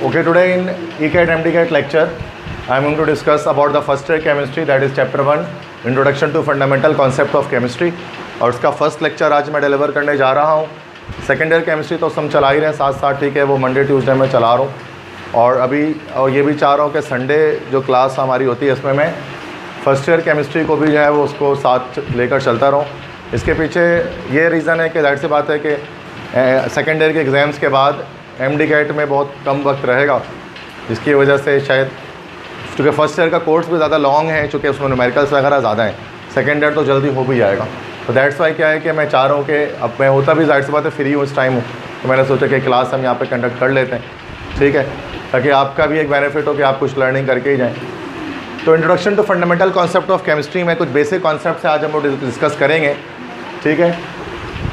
Okay, today in ECAT MDCAT lecture, I am going to discuss about the first year chemistry, that is chapter 1, Introduction to Fundamental Concept of Chemistry. और उसका first lecture आज मैं deliver करने जा रहा हूँ। Second year chemistry तो हम चला ही रहे हैं साथ साथ, ठीक है, वो मंडे ट्यूसडे में चला रहा हूँ। और ये भी चाह रहा हूँ कि संडे जो क्लास हमारी होती है इसमें मैं फर्स्ट ईयर केमिस्ट्री को भी जो है वो उसको साथ लेकर चलता रहूँ। इसके पीछे ये रीज़न है कि जाहिर सी बात है कि सेकेंड ईयर के एग्ज़ाम्स के बाद MDCAT में बहुत कम वक्त रहेगा, जिसकी वजह से शायद चूँकि फ़र्स्ट ईयर का कोर्स भी ज़्यादा लॉन्ग है, चूँकि उसमें न्यूमेरिकल्स वगैरह ज़्यादा हैं, सेकेंड ईयर तो जल्दी हो भी जाएगा। तो दैट्स वाई क्या है कि मैं चाह रहा हूँ कि अब मैं होता भी जाहिर सी बात है फ्री हूँ इस टाइम हूँ, तो मैंने सोचा कि क्लास हम यहाँ पे कंडक्ट कर लेते हैं, ठीक है, ताकि आपका भी एक बेनिफिट हो कि आप कुछ लर्निंग करके ही जाएँ। तो introduction to fundamental concept of chemistry में कुछ बेसिक कॉन्सेप्ट से आज हम लोग डिस्कस करेंगे, ठीक है।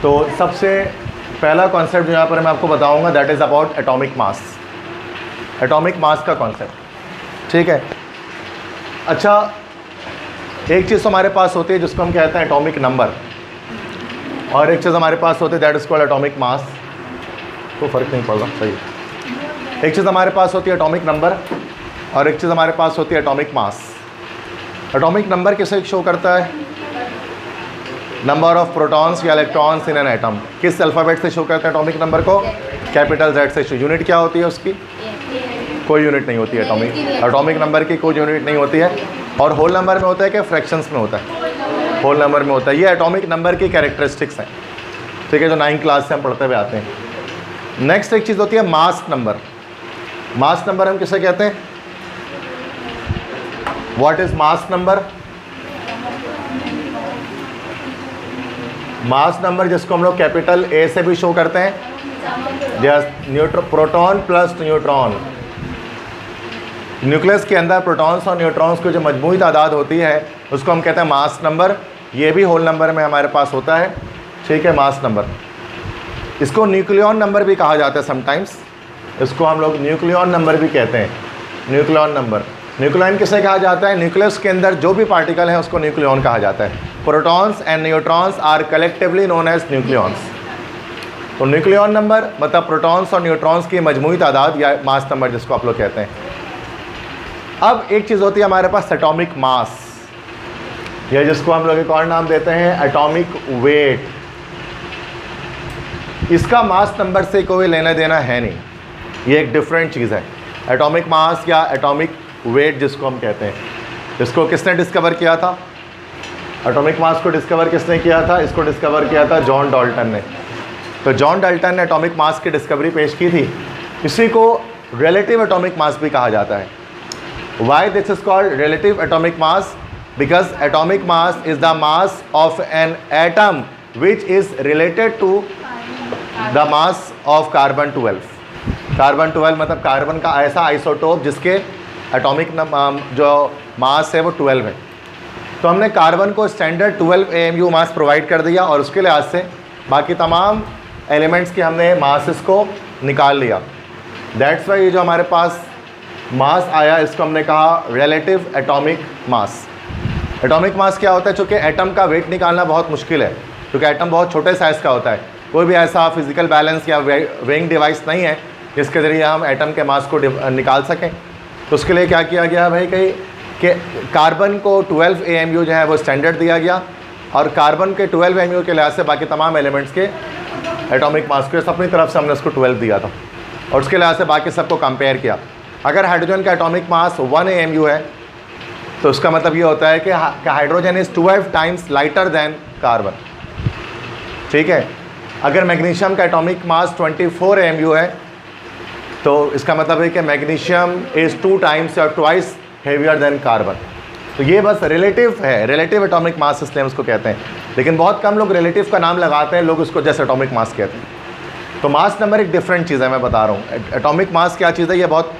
तो सबसे पहला कॉन्सेप्ट जो यहाँ पर मैं आपको बताऊँगा that is about atomic mass, atomic mass का कॉन्सेप्ट, ठीक है। अच्छा, एक चीज़ हमारे पास होती है जिसको हम कहते हैं एटॉमिक नंबर, और एक चीज़ हमारे पास होती है that is called atomic mass. तो फ़र्क नहीं पड़ रहा, सही है। एक चीज़ हमारे पास होती है एटॉमिक नंबर और एक चीज़ हमारे पास होती है एटॉमिक मास। एटॉमिक नंबर किसे शो करता है? नंबर ऑफ प्रोटॉन्स या इलेक्ट्रॉन्स इन एन एटम। किस अल्फ़ाबेट से शो करते हैं एटॉमिक नंबर को? कैपिटल Z से। यूनिट क्या होती है उसकी? कोई यूनिट नहीं होती है एटॉमिक नंबर की, कोई यूनिट नहीं होती है। और होल नंबर में होता है कि फ्रैक्शंस में होता है? होल नंबर में होता है। ये एटॉमिक नंबर की कैरेक्टरिस्टिक्स हैं, ठीक है, जो 9th क्लास से हम पढ़ते हुए आते हैं। नेक्स्ट एक चीज़ होती है मास नंबर। मास नंबर हम किसे कहते हैं? What is mass number? Mass number जिसको हम लोग कैपिटल A से भी शो करते हैं, प्रोटॉन प्लस न्यूट्रॉन। न्यूक्लियस के अंदर प्रोटॉन्स और न्यूट्रॉन्स की जो मजमूई तादाद होती है उसको हम कहते हैं मास नंबर। ये भी होल नंबर में हमारे पास होता है, ठीक है, मास नंबर। इसको न्यूक्लियॉन नंबर भी कहा जाता है समटाइम्स, इसको हम लोग न्यूक्लियॉन नंबर भी कहते हैं, न्यूक्लियॉन नंबर। न्यूक्लियॉन किसे कहा जाता है? न्यूक्लियस के अंदर जो भी पार्टिकल है उसको न्यूक्लियॉन कहा जाता है। Protons and neutrons are collectively known as nucleons. तो न्यूक्लियॉन नंबर मतलब प्रोटॉन्स और न्यूट्रॉन्स की मजमूई तादाद या मास नंबर जिसको आप लोग कहते हैं। अब एक चीज़ होती है हमारे पास एटॉमिक मास, या जिसको हम लोग एक और नाम देते हैं एटॉमिक वेट। इसका मास नंबर से कोई लेना देना है नहीं, ये एक डिफरेंट चीज़ है। एटॉमिक मास या एटॉमिक वेट जिसको हम कहते हैं, इसको किसने डिस्कवर किया था? एटॉमिक मास को डिस्कवर किसने किया था? इसको डिस्कवर किया था जॉन डाल्टन ने। तो जॉन डाल्टन ने एटॉमिक मास की डिस्कवरी पेश की थी। इसी को रिलेटिव एटॉमिक मास भी कहा जाता है। Why this is called relative atomic mass? Because atomic mass is the mass of an atom which is related to the mass of carbon 12। Carbon 12 मतलब कार्बन का ऐसा आइसोटोप जिसके एटॉमिक जो मास है वो 12 है। तो हमने कार्बन को स्टैंडर्ड 12 AMU मास प्रोवाइड कर दिया और उसके लिहाज से बाकी तमाम एलिमेंट्स के हमने मासेस को निकाल लिया। दैट्स वाई ये जो हमारे पास मास आया इसको हमने कहा रिलेटिव एटॉमिक मास। एटॉमिक मास क्या होता है? चूँकि एटम का वेट निकालना बहुत मुश्किल है, क्योंकि एटम बहुत छोटे साइज़ का होता है। कोई भी ऐसा फिजिकल बैलेंस या वेइंग डिवाइस नहीं है जिसके ज़रिए हम एटम के मास को निकाल सकें। तो उसके लिए क्या किया गया भाई कि कार्बन को 12 AMU जो है वो स्टैंडर्ड दिया गया, और कार्बन के 12 AMU के लिहाज से बाकी तमाम एलिमेंट्स के एटॉमिक मास को अपनी तरफ से हमने उसको 12 दिया था, और उसके लिहाज से बाकी सबको कंपेयर किया। अगर हाइड्रोजन का एटॉमिक मास 1 AMU है तो उसका मतलब ये होता है कि hydrogen is 12 times lighter then carbon, ठीक है। अगर मैग्नीशियम का एटॉमिक मास 24 AMU है तो इसका मतलब है कि मैग्नीशियम इज़ 2 टाइम्स या ट्वाइस हेवियर देन कार्बन। तो ये बस रिलेटिव है, रिलेटिव एटॉमिक मास इसलिए हम उसको कहते हैं, लेकिन बहुत कम लोग रिलेटिव का नाम लगाते हैं, लोग उसको जैसे एटॉमिक मास कहते हैं। तो मास नंबर एक डिफरेंट चीज़ है, मैं बता रहा हूँ। एटॉमिक मास क्या चीज़ है? ये बहुत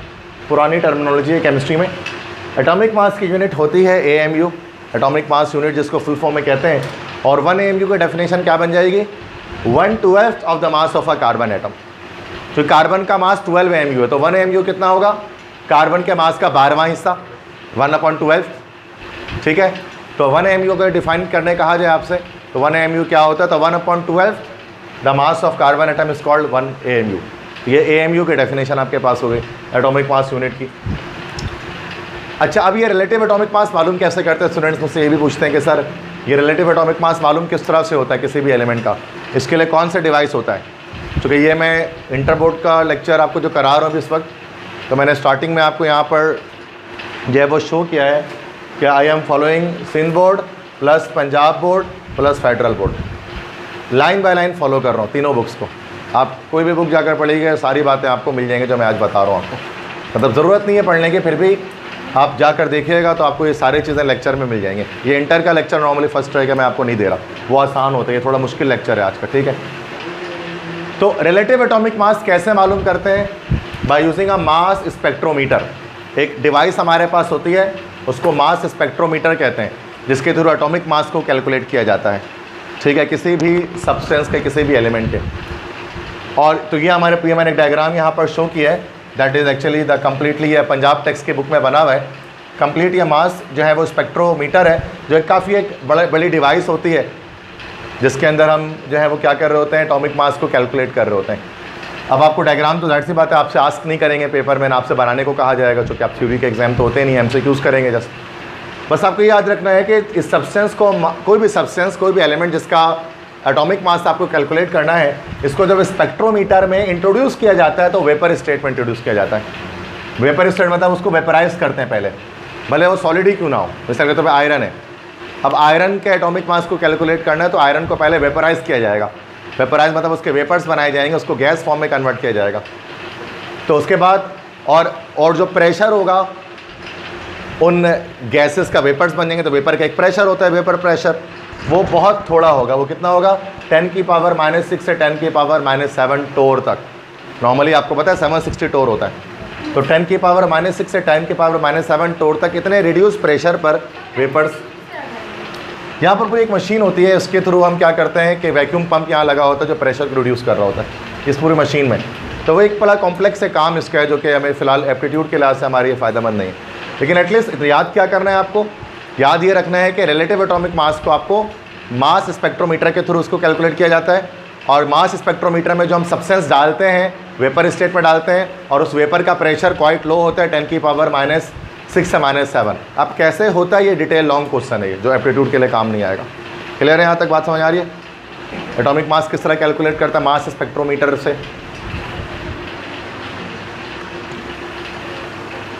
पुरानी टर्मिनोलॉजी है केमिस्ट्री में। एटॉमिक मास की यूनिट होती है AMU, एटॉमिक मास यूनिट जिसको फुल फॉर्म में कहते हैं। और 1 AMU की डेफिनेशन क्या बन जाएगी? 1/12 of the mass of a carbon atom. तो कार्बन का मास 12 AMU है, तो 1 AMU कितना होगा? कार्बन के मास का 12वां हिस्सा, 1/12, ठीक है। तो 1 AMU को डिफाइन करने कहा जाए आपसे तो 1 AMU क्या होता है? तो 1/12 the mass of carbon atom is called 1 AMU। ये AMU की डेफिनेशन आपके पास हो गई एटॉमिक मास यूनिट की। अच्छा, अब ये रिलेटिव एटॉमिक मास मालूम कैसे करते हैं? स्टूडेंट्स मुझसे ये भी पूछते हैं कि सर ये रिलेटिव एटॉमिक मास मालूम किस तरह से होता है किसी भी एलिमेंट का, इसके लिए कौन सा डिवाइस होता है? क्योंकि ये मैं इंटर बोर्ड का लेक्चर आपको जो करा रहा हूँ इस वक्त, तो मैंने स्टार्टिंग में आपको यहाँ पर जो है वो शो किया है कि I am following Sindh board plus Punjab board plus federal board, line by line follow कर रहा हूँ तीनों बुक्स को। आप कोई भी बुक जाकर पढ़िएगा, सारी बातें आपको मिल जाएंगी जो मैं आज बता रहा हूँ आपको। मतलब ज़रूरत नहीं है पढ़ने की, फिर भी आप जाकर देखिएगा तो आपको ये सारी चीज़ें लेक्चर में मिल जाएंगे। ये इंटर का लेक्चर नॉर्मली फर्स्ट रहेगा, मैं आपको नहीं दे रहा, वो आसान होता है, ये थोड़ा मुश्किल लेक्चर है आज का, ठीक है। तो रिलेटिव एटॉमिक मास कैसे मालूम करते हैं? By using a mass spectrometer. एक डिवाइस हमारे पास होती है, उसको मास स्पेक्ट्रोमीटर कहते हैं, जिसके थ्रू एटॉमिक मास को कैलकुलेट किया जाता है, ठीक है, किसी भी सब्सटेंस के, किसी भी एलिमेंट के। और तो ये हमारे मैंने एक डायग्राम यहाँ पर शो किया है, that is actually the completely ये पंजाब टेक्स्ट की बुक में बना हुआ है। कंप्लीट ये मास जो है वो स्पेक्ट्रोमीटर है, जो काफ़ी एक बड़ी डिवाइस होती है, जिसके अंदर हम जो है वो क्या कर रहे होते हैं, एटॉमिक मास को कैलकुलेट कर रहे होते हैं। अब आपको डायग्राम तो जाहिर सी बात है आपसे आस्क नहीं करेंगे पेपर में, ना आपसे बनाने को कहा जाएगा, क्योंकि आप थ्योरी के एग्जाम तो होते नहीं, MCQs करेंगे जस्ट। बस आपको याद रखना है कि इस सब्सटेंस को, कोई भी सब्सटेंस, कोई भी एलिमेंट जिसका एटॉमिक मास आपको कैलकुलेट करना है, इसको जब स्पेक्ट्रोमीटर में इंट्रोड्यूस किया जाता है तो वेपर स्टेट में इंट्रोड्यूस किया जाता है। वेपर स्टेट मतलब उसको वेपराइज करते हैं पहले, भले वो सॉलिड ही क्यों ना हो। जैसे अगर तो आयरन है, अब आयरन के एटॉमिक मास को कैलकुलेट करना है तो आयरन को पहले वेपराइज किया जाएगा। वेपराइज मतलब उसके वेपर्स बनाए जाएंगे, उसको गैस फॉर्म में कन्वर्ट किया जाएगा। तो उसके बाद और जो प्रेशर होगा, उन गैसेस का वेपर्स बन जाएंगे, तो वेपर का एक प्रेशर होता है, वेपर प्रेशर, वो बहुत थोड़ा होगा। वो कितना होगा? 10⁻⁻6 से 10⁻⁷ टोर तक। नॉर्मली आपको पता है 760 टोर होता है, तो 10⁻⁻6 से 10⁻⁷ टोर तक इतने रिड्यूस प्रेशर पर वेपर्स। यहाँ पर पूरी एक मशीन होती है, इसके थ्रू हम क्या करते हैं कि वैक्यूम पंप यहाँ लगा होता है जो प्रेशर को रिड्यूस कर रहा होता है इस पूरी मशीन में। तो वो एक बड़ा कॉम्प्लेक्स से काम इसका है, जो कि हमें फ़िलहाल एप्टीट्यूड के लिहाज से हमारे ये फ़ायदेमंद नहीं है। लेकिन एटलीस्ट याद क्या करना है आपको? याद ये रखना है कि रिलेटिव एटॉमिक मास को आपको मास स्पेक्ट्रोमीटर के थ्रू उसको कैलकुलेट किया जाता है, और मास स्पेक्ट्रोमीटर में जो हम सब्सटेंस डालते हैं वेपर स्टेट में डालते हैं, और उस वेपर का प्रेशर क्वाइट लो होता है, 10⁻⁻6 से -7। अब कैसे होता है ये डिटेल लॉन्ग क्वेश्चन है ये, जो एप्टीट्यूड के लिए काम नहीं आएगा। क्लियर है? यहाँ तक बात समझ आ रही है? एटॉमिक मास किस तरह कैलकुलेट करता है मास स्पेक्ट्रोमीटर से,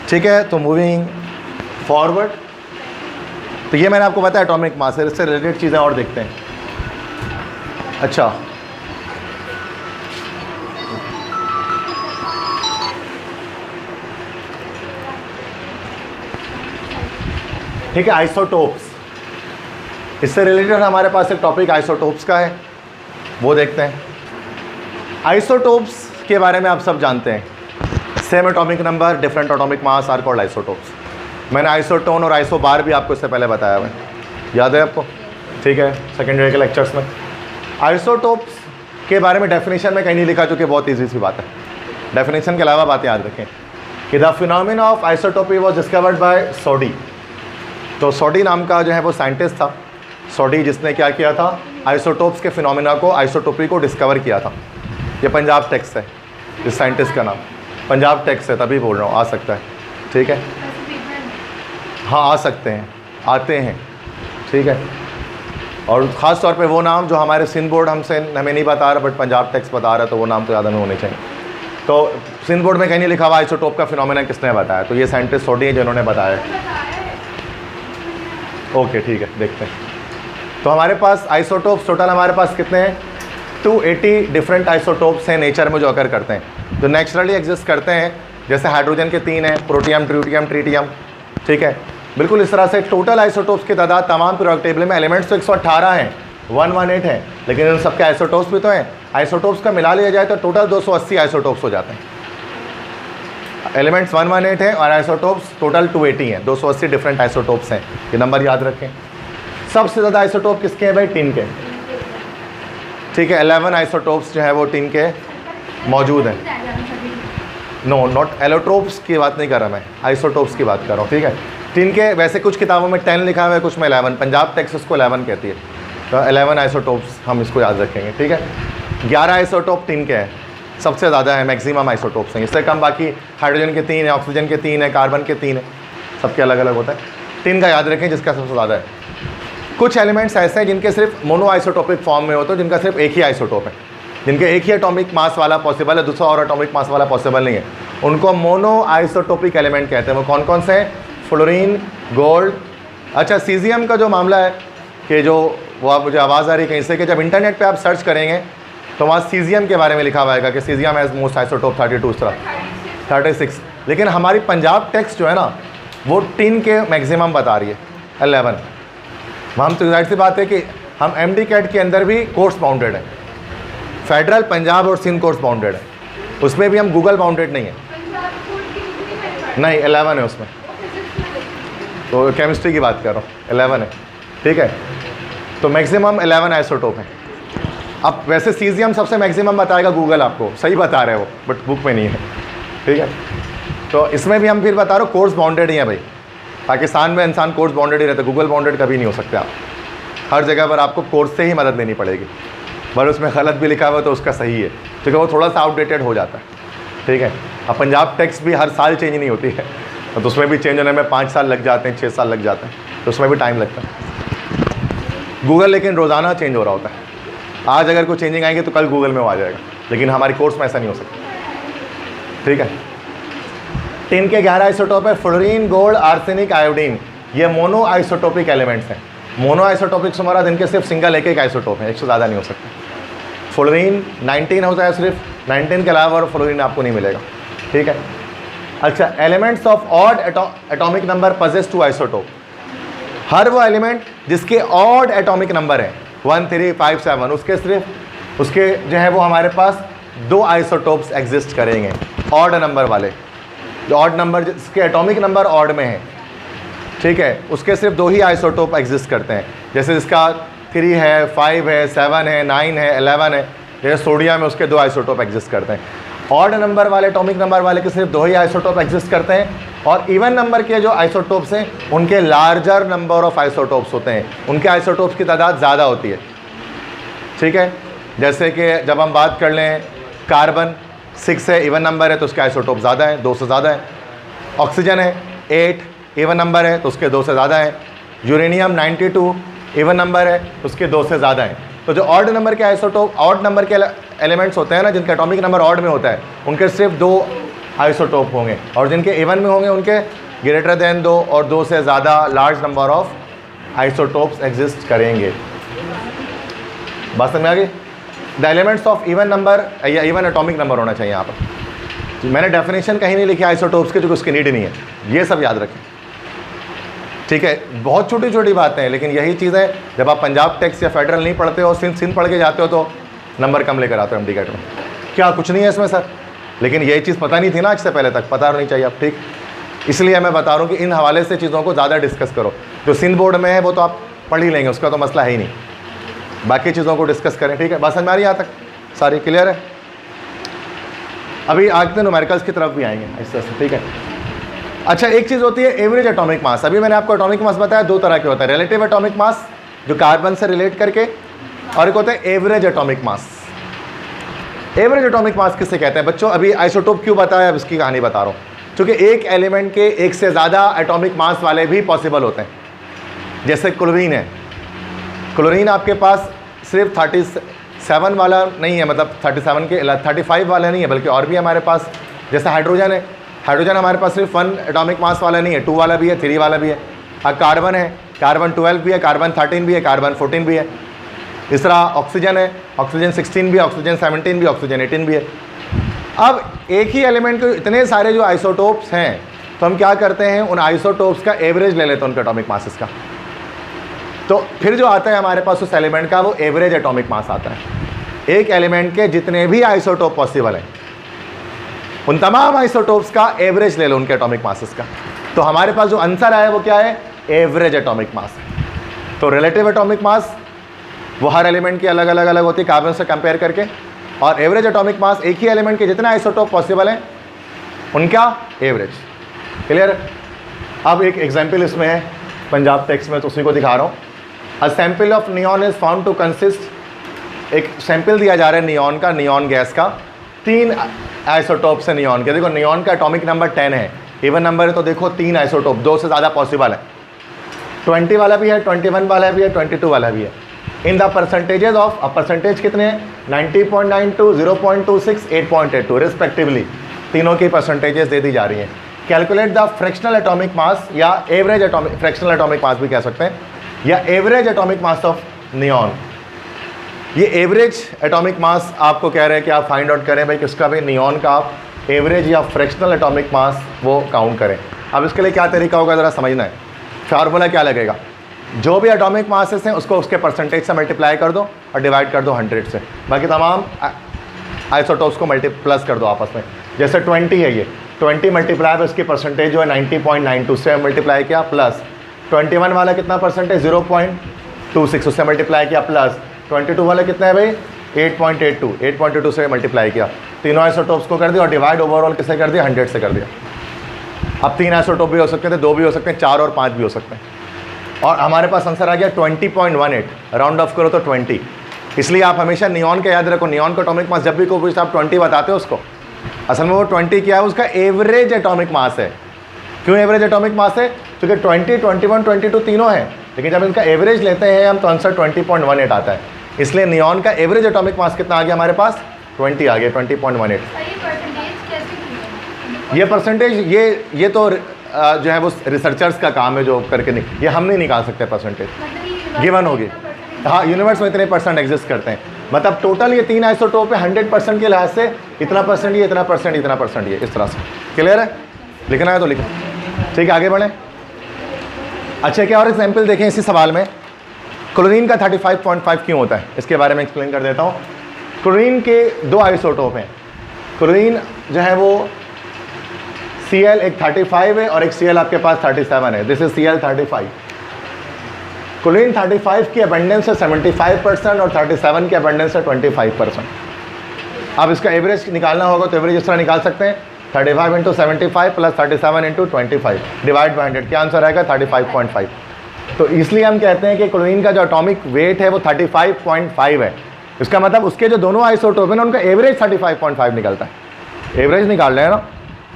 ठीक है। तो मूविंग फॉरवर्ड, तो ये मैंने आपको बताया एटॉमिक मास है, इससे रिलेटेड चीज़ें और देखते हैं। अच्छा, ठीक है, आइसोटोप्स, इससे रिलेटेड हमारे पास एक टॉपिक आइसोटोप्स का है, वो देखते हैं। आइसोटोप्स के बारे में आप सब जानते हैं, same atomic number different atomic mass are called isotopes. मैंने आइसोटोन और आइसोबार भी आपको इससे पहले बताया हुआ है, याद है आपको? ठीक है, सेकेंड ईयर के लेक्चर्स में। आइसोटोप्स के बारे में डेफिनेशन में कहीं नहीं लिखा, जो कि बहुत ईजी सी बात है। डेफिनेशन के अलावा बात याद रखें कि the phenomena of isotopy was discovered by Soddy. तो सोडी नाम का जो है वो साइंटिस्ट था, सोडी, जिसने क्या किया था, आइसोटोप्स के फिनोमेना को, आइसोटोपी को डिस्कवर किया था। ये पंजाब टेक्स्ट है, इस साइंटिस्ट का नाम पंजाब टेक्स्ट है, तभी बोल रहा हूँ, आ सकता है, ठीक है। हाँ, आ सकते हैं, आते हैं, ठीक है। और ख़ास तौर पे वो नाम जो हमारे सिंध बोर्ड हमें नहीं बता रहा, बट पंजाब टेक्स्ट बता रहा है, तो वो नाम तो ज़्यादा में होने चाहिए। तो सिंध बोर्ड में कहीं नहीं लिखा हुआ आइसोटोप का फिनोमेना किसने बताया, तो ये साइंटिस्ट सोडी है जिन्होंने बताया। ओके, ठीक है, देखते हैं। तो हमारे पास आइसोटोप्स टोटल हमारे पास कितने हैं? 280 डिफरेंट आइसोटोप्स हैं नेचर में जो अकर करते हैं, जो नेचुरली एग्जिस्ट करते हैं। जैसे हाइड्रोजन के 3 हैं, प्रोटियम, ड्यूटियम, ट्रीटियम, ठीक है। बिल्कुल इस तरह से टोटल आइसोटोप्स की तादाद तमाम पीरियोडिक टेबल में एलिमेंट्स तो 118 हैं, 118 हैं, लेकिन इन सबके आइसोटोप्स भी तो हैं। आइसोटोप्स का मिला लिया जाए तो टोटल 280 आइसोटोप्स हो जाते हैं। एलिमेंट्स 118 हैं और आइसोटोप्स टोटल 280 हैं, 280 डिफरेंट आइसोटोप्स हैं। ये नंबर याद रखें। सबसे ज़्यादा आइसोटोप किसके हैं भाई? टिन के, ठीक है। 11 आइसोटोप्स जो है वो टिन के मौजूद हैं। नो, नॉट एलोट्रोप्स की बात नहीं कर रहा मैं, आइसोटोप्स की बात कर रहा हूँ, ठीक है। टिन के वैसे कुछ किताबों में 10 लिखा हुआ है, कुछ में 11, पंजाब टेक्स्ट उसको 11 कहती है, तो 11 आइसोटोप्स हम इसको याद रखेंगे, ठीक है। 11 आइसोटोप टिन के हैं, सबसे ज़्यादा है, मैक्सिमम आइसोटोप्स हैं। इससे कम बाकी हाइड्रोजन के 3 है, ऑक्सीजन के 3 है, कार्बन के 3 है, सबके अलग अलग होता है। 3 का याद रखें जिसका सबसे ज़्यादा है। कुछ एलिमेंट्स ऐसे हैं जिनके सिर्फ मोनो आइसोटोपिक फॉर्म में होते हैं, जिनका सिर्फ एक ही आइसोटोप है, जिनके एक ही एटॉमिक मास वाला पॉसिबल है, दूसरा और एटॉमिक मास वाला पॉसिबल नहीं है, उनको मोनो आइसोटोपिक एलिमेंट कहते हैं। वो कौन कौन से हैं? Fluorine, gold. अच्छा, सीजियम का जो मामला है कि जो वो आप, मुझे आवाज़ आ रही है कहीं से कि जब इंटरनेट पे आप सर्च करेंगे तो वहाँ सीजियम के बारे में लिखा हुआ है कि सीजियम हैज़ मोस्ट आइसोटोप 32, 36। लेकिन हमारी पंजाब टेक्स्ट जो है ना वो टिन के मैक्सिमम बता रही है 11। हम तो जाहिर सी बात है कि हम MD कैट के अंदर भी कोर्स बाउंडेड है, फेडरल, पंजाब और सिंध कोर्स बाउंडेड है, उसमें भी हम गूगल बाउंडेड नहीं है। नहीं, 11 है उसमें, तो केमिस्ट्री की बात कर रहा हूँ, 11 है, ठीक है। तो मैक्सिमम 11 आइसोटोप है। अब वैसे सीजियम सबसे मैक्सिमम बताएगा गूगल, आपको सही बता रहे हो, बट बुक में नहीं है, ठीक है। तो इसमें भी हम फिर बता रहे हो कोर्स बाउंडेड ही है भाई। पाकिस्तान में इंसान कोर्स बाउंडेड ही रहता है, गूगल बाउंडेड कभी नहीं हो सकते आप। हर जगह पर आपको कोर्स से ही मदद लेनी पड़ेगी, पर उसमें गलत भी लिखा हुआ तो उसका सही है, क्योंकि वो थोड़ा सा आउटडेटेड हो जाता है, ठीक है। अब पंजाब टेक्स्ट भी हर साल चेंज नहीं होती है, तो उसमें भी चेंज होने में 5 साल लग जाते हैं, 6 साल लग जाते हैं, तो उसमें भी टाइम लगता है। गूगल लेकिन रोज़ाना चेंज हो रहा होता है। आज अगर कोई चेंजिंग आएंगे तो कल गूगल में वो आ जाएगा, लेकिन हमारी कोर्स में ऐसा नहीं हो सकता, ठीक है। टिन के 11 आइसोटोप है, फ्लोरीन, गोल्ड, आर्सेनिक, आयोडीन। ये मोनो आइसोटोपिक एलिमेंट्स हैं। मोनो आइसोटोपिक से हमारा इनके सिर्फ सिंगल एक आइसोटोप है, एक से ज़्यादा नहीं हो सकता। फ्लोरीन 19 होता है सिर्फ, 19 के अलावा और फ्लोरीन आपको नहीं मिलेगा, ठीक है। अच्छा, elements of odd atomic number possess 2 isotope. हर वो एलिमेंट जिसके ऑड एटॉमिक नंबर है 1, 3, 5, 7, उसके जो है वो हमारे पास 2 आइसोटोप्स एग्जिस्ट करेंगे, ऑड नंबर वाले। जो ऑड नंबर जिसके एटॉमिक नंबर ऑड में है, ठीक है, उसके सिर्फ 2 ही आइसोटोप एग्जिस्ट करते हैं। जैसे जिसका 3 है, 5 है, 7 है, 9 है, 11 है, जैसे सोडियम में उसके 2 आइसोटोप एग्जिस्ट करते हैं। ऑड नंबर वाले, एटॉमिक नंबर वाले के सिर्फ 2 ही आइसोटोप एग्जिस्ट करते हैं। और इवन नंबर के जो आइसोटोप्स हैं उनके लार्जर नंबर ऑफ आइसोटोप्स होते हैं, उनके आइसोटोप्स की तादाद ज़्यादा होती है, ठीक है। जैसे कि जब हम बात कर लें कार्बन 6 है, इवन नंबर है तो उसके आइसोटोप ज़्यादा है, 2 से ज़्यादा है। ऑक्सीजन है 8, इवन नंबर है तो उसके 2 से ज़्यादा है। यूरेनियम 92, इवन नंबर है तो उसके 2 से ज़्यादा है। तो जो ऑड नंबर के आइसोटोप, ऑड नंबर के एलिमेंट्स होते हैं ना, जिनका एटॉमिक नंबर ऑड में होता है, उनके सिर्फ 2 आइसोटोप होंगे, और जिनके इवन में होंगे उनके ग्रेटर देन 2 और 2 से ज़्यादा large number of isotopes exist करेंगे। बात समझ में आ गई? The elements of even number या इवन एटॉमिक नंबर होना चाहिए यहाँ पर। मैंने डेफिनेशन कहीं नहीं लिखी आइसोटोप्स के, जो उसकी नीड नहीं है, ये सब याद रखें, ठीक है। बहुत छोटी छोटी बातें हैं, लेकिन यही चीज़ है, जब आप पंजाब टेक्स्ट या फेडरल नहीं पढ़ते हो, सिंध पढ़ के जाते हो तो नंबर कम लेकर आते हो MD कैट में। क्या कुछ नहीं है इसमें सर, लेकिन यही चीज़ पता नहीं थी ना आज से पहले तक, पता नहीं चाहिए आप, ठीक। इसलिए मैं बता रहा हूँ कि इन हवाले से चीज़ों को ज़्यादा डिस्कस करो। जो सिंध बोर्ड में है वो तो आप पढ़ ही लेंगे, उसका तो मसला है ही नहीं, बाकी चीज़ों को डिस्कस करें, ठीक है। बात समझ में आ रही है यहाँ तक? सारी क्लियर है? अभी आगे न्यूमेरिकल्स की तरफ भी आएंगे इस तरह से, ठीक है। अच्छा, एक चीज़ होती है एवरेज एटॉमिक मास। अभी मैंने आपको एटॉमिक मास बताया 2 तरह के होता है, रिलेटिव एटॉमिक मास जो कार्बन से रिलेट करके, और एक होता है एवरेज एटॉमिक मास। एवरेज एटॉमिक मास किससे कहते हैं बच्चों? अभी आइसोटोप क्यों बताया, अब इसकी कहानी बता रहा हूँ। क्योंकि एक एलिमेंट के एक से ज़्यादा एटॉमिक मास वाले भी पॉसिबल होते हैं। जैसे क्लोरीन है, क्लोरीन आपके पास सिर्फ 37 वाला नहीं है, मतलब 37 के 35 वाला नहीं है, बल्कि और भी हमारे पास। जैसे हाइड्रोजन है, हाइड्रोजन हमारे पास सिर्फ 1 एटॉमिक मास वाला नहीं है, 2 वाला भी है, 3 वाला भी है। अब कार्बन है, कार्बन 12 भी है, कार्बन 13 भी है, कार्बन 14 भी है। इस तरह ऑक्सीजन है, ऑक्सीजन 16 भी है, ऑक्सीजन 17 भी, ऑक्सीजन 18 भी है। अब एक ही एलिमेंट के इतने सारे जो आइसोटोप्स हैं, तो हम क्या करते हैं, उन आइसोटोप्स का एवरेज ले लेते हैं, उनके एटॉमिक मासेस का। तो फिर जो आता है हमारे पास उस एलिमेंट का, वो एवरेज एटॉमिक मास आता है। एक एलिमेंट के जितने भी आइसोटोप पॉसिबल हैं, उन तमाम आइसोटोप्स का एवरेज ले लो, उनके एटॉमिक मासेस का। तो हमारे पास जो आंसर आया वो क्या है? एवरेज एटॉमिक मास। तो रिलेटिव एटॉमिक मास वो हर एलिमेंट की अलग अलग होती है कार्बन से कंपेयर करके, और एवरेज एटॉमिक मास एक ही एलिमेंट के जितने आइसोटोप पॉसिबल हैं उनका एवरेज। क्लियर? अब एक एग्जाम्पल इसमें है पंजाब टेक्स्ट में, तो उसी को दिखा रहा हूँ। A sample of neon is found to consist, एक सैंपल दिया जा रहा है नियॉन का, नियॉन गैस का, 3 आइसोटोप्स है नियॉन के। देखो नियॉन का एटॉमिक नंबर 10 है, इवन नंबर है तो देखो 3 आइसोटोप, 2 से ज़्यादा पॉसिबल है। 20 वाला भी है, 21 वाला भी है, 22 वाला भी है। इन द परसेंटेजेस ऑफ, अब परसेंटेज कितने हैं, 90.92, 0.26, 8.82 रिस्पेक्टिवली, तीनों की परसेंटेजेस दे दी जा रही हैं। Calculate the fractional atomic mass या average atomic, fractional atomic mass भी कह सकते हैं, या average atomic mass of neon. ये एवरेज एटॉमिक मास आपको कह रहे हैं कि आप फाइंड आउट करें भाई किसका भी, नियॉन का आप एवरेज या फ्रैक्शनल एटॉमिक मास वो काउंट करें। अब इसके लिए क्या तरीका होगा ज़रा समझना है। फार्मूला क्या लगेगा, जो भी एटॉमिक मासेस हैं उसको उसके परसेंटेज से मल्टीप्लाई कर दो और डिवाइड कर दो 100 से, बाकी तमाम आइसोटोप्स को प्लस कर दो आपस में। जैसे 20 है, ये 20 मल्टीप्लाई है, उसकी परसेंटेज जो है 90.92 से मल्टीप्लाई किया, प्लस 21 वाला कितना परसेंटेज 0.26 उससे मल्टीप्लाई किया, प्लस 22 वाला कितना है भाई 8.82 से मल्टीप्लाई किया, तीनों आइसोटोप्स को कर दिया और डिवाइड ओवरऑल किससे कर दिया, 100 से कर दिया। अब 3 आइसोटोप भी हो सकते हैं, 2 भी हो सकते हैं, 4 और 5 भी हो सकते हैं, और हमारे पास आंसर आ गया 20.18, राउंड ऑफ करो तो 20। इसलिए आप हमेशा नियॉन का याद रखो, नियॉन का एटॉमिक मास जब भी कोई पूछता आप 20 बताते हो उसको, असल में वो 20 क्या है, उसका एवरेज एटॉमिक मास है। क्यों एवरेज एटॉमिक मास है, क्योंकि 20, 21, 22 तीनों हैं, लेकिन जब इनका एवरेज लेते हैं हम तो आंसर 20.18 आता है। इसलिए नियॉन का एवरेज एटॉमिक मास कितना आ गया हमारे पास, 20 आ गया, 20.18। ये परसेंटेज ये तो जो है वो रिसर्चर्स का काम है जो करके नहीं, ये हम नहीं निकाल सकते परसेंटेज, गिवन होगी। हाँ, यूनिवर्स में इतने परसेंट एग्जिस्ट करते हैं, मतलब टोटल ये 3 आइसोटोप है, 100% के लिहाज से इतना परसेंट ये, इतना परसेंट, इतना परसेंट ये, इस तरह से। क्लियर है, लिखना है तो लिखो, ठीक है, आगे बढ़ें। अच्छा, क्या और एग्जाम्पल देखें इसी सवाल में। क्लोरीन का 35.5 क्यों होता है, इसके बारे में एक्सप्लेन कर देता हूँ। क्लोरीन के 2 आइसोटोप हैं, क्लोरीन जो है वो Cl एक 35 है और एक Cl आपके पास 37 है, दिस इज Cl35। क्लोरीन 35 की अबंडेंस है 75% और 37 की अबंडेंस है 25%। अब इसका एवरेज निकालना होगा तो एवरेज इस तरह निकाल सकते हैं, 35 × 75 प्लस 37 × 25 डिवाइड बाई 100, क्या आंसर आएगा 35.5। तो इसलिए हम कहते हैं कि क्लोरीन का जो एटॉमिक वेट है वो 35.5 है। इसका मतलब उसके जो दोनों आइसोटोप है ना उनका एवरेज 35.5 निकलता है, एवरेज निकाल रहे हैं ना,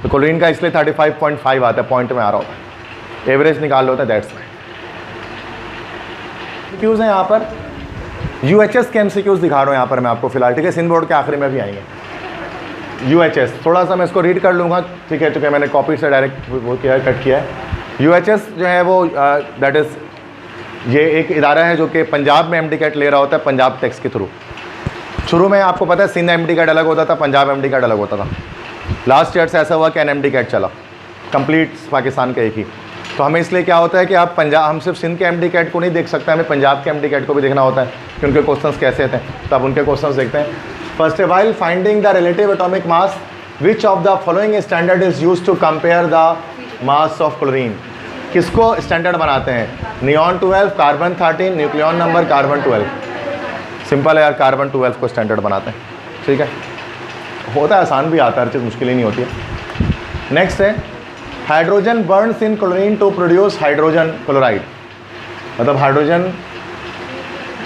तो क्लोरीन का इसलिए 35.5 आता है, पॉइंट में आ रहा होता है, एवरेज निकाल होता है, दैट्स वाई। क्यूज़ हैं यहाँ पर, UHS के MCQs दिखा रहा हूँ यहाँ पर मैं आपको फिलहाल, ठीक है, सिंध बोर्ड के आखिरी में भी आएंगे। UHS थोड़ा सा मैं इसको रीड कर लूँगा, ठीक है, चूँकि मैंने कॉपी से डायरेक्ट वो किया है, कट किया है। UHS जो है वो दैट इज़ ये एक इदारा है जो कि पंजाब में MD कैट ले रहा होता है, पंजाब टेक्स के थ्रू। शुरू में आपको पता है सिंध MD कैट अलग होता था, पंजाब MD कैट अलग होता था। लास्ट ईयर से ऐसा हुआ कि NMD कैट चला, कंप्लीट पाकिस्तान का एक ही। तो हमें इसलिए क्या होता है कि आप पंजाब, हम सिर्फ सिंध के MD कैट को नहीं देख सकते, हमें पंजाब के MD कैट को भी देखना होता है कि उनके क्वेश्चंस कैसे थे, तो आप उनके क्वेश्चंस देखते हैं। First while finding the relative atomic mass which of the following standard is used to compare the mass of chlorine. किसको स्टैंडर्ड बनाते हैं, neon 12, carbon 13, nucleon number carbon 12। Simple है यार, कार्बन 12 को स्टैंडर्ड बनाते हैं, ठीक है, होता है, आसान भी आता है, हर चीज़ मुश्किल ही नहीं होती है। नेक्स्ट है hydrogen burns in chlorine to produce hydrogen chloride, मतलब हाइड्रोजन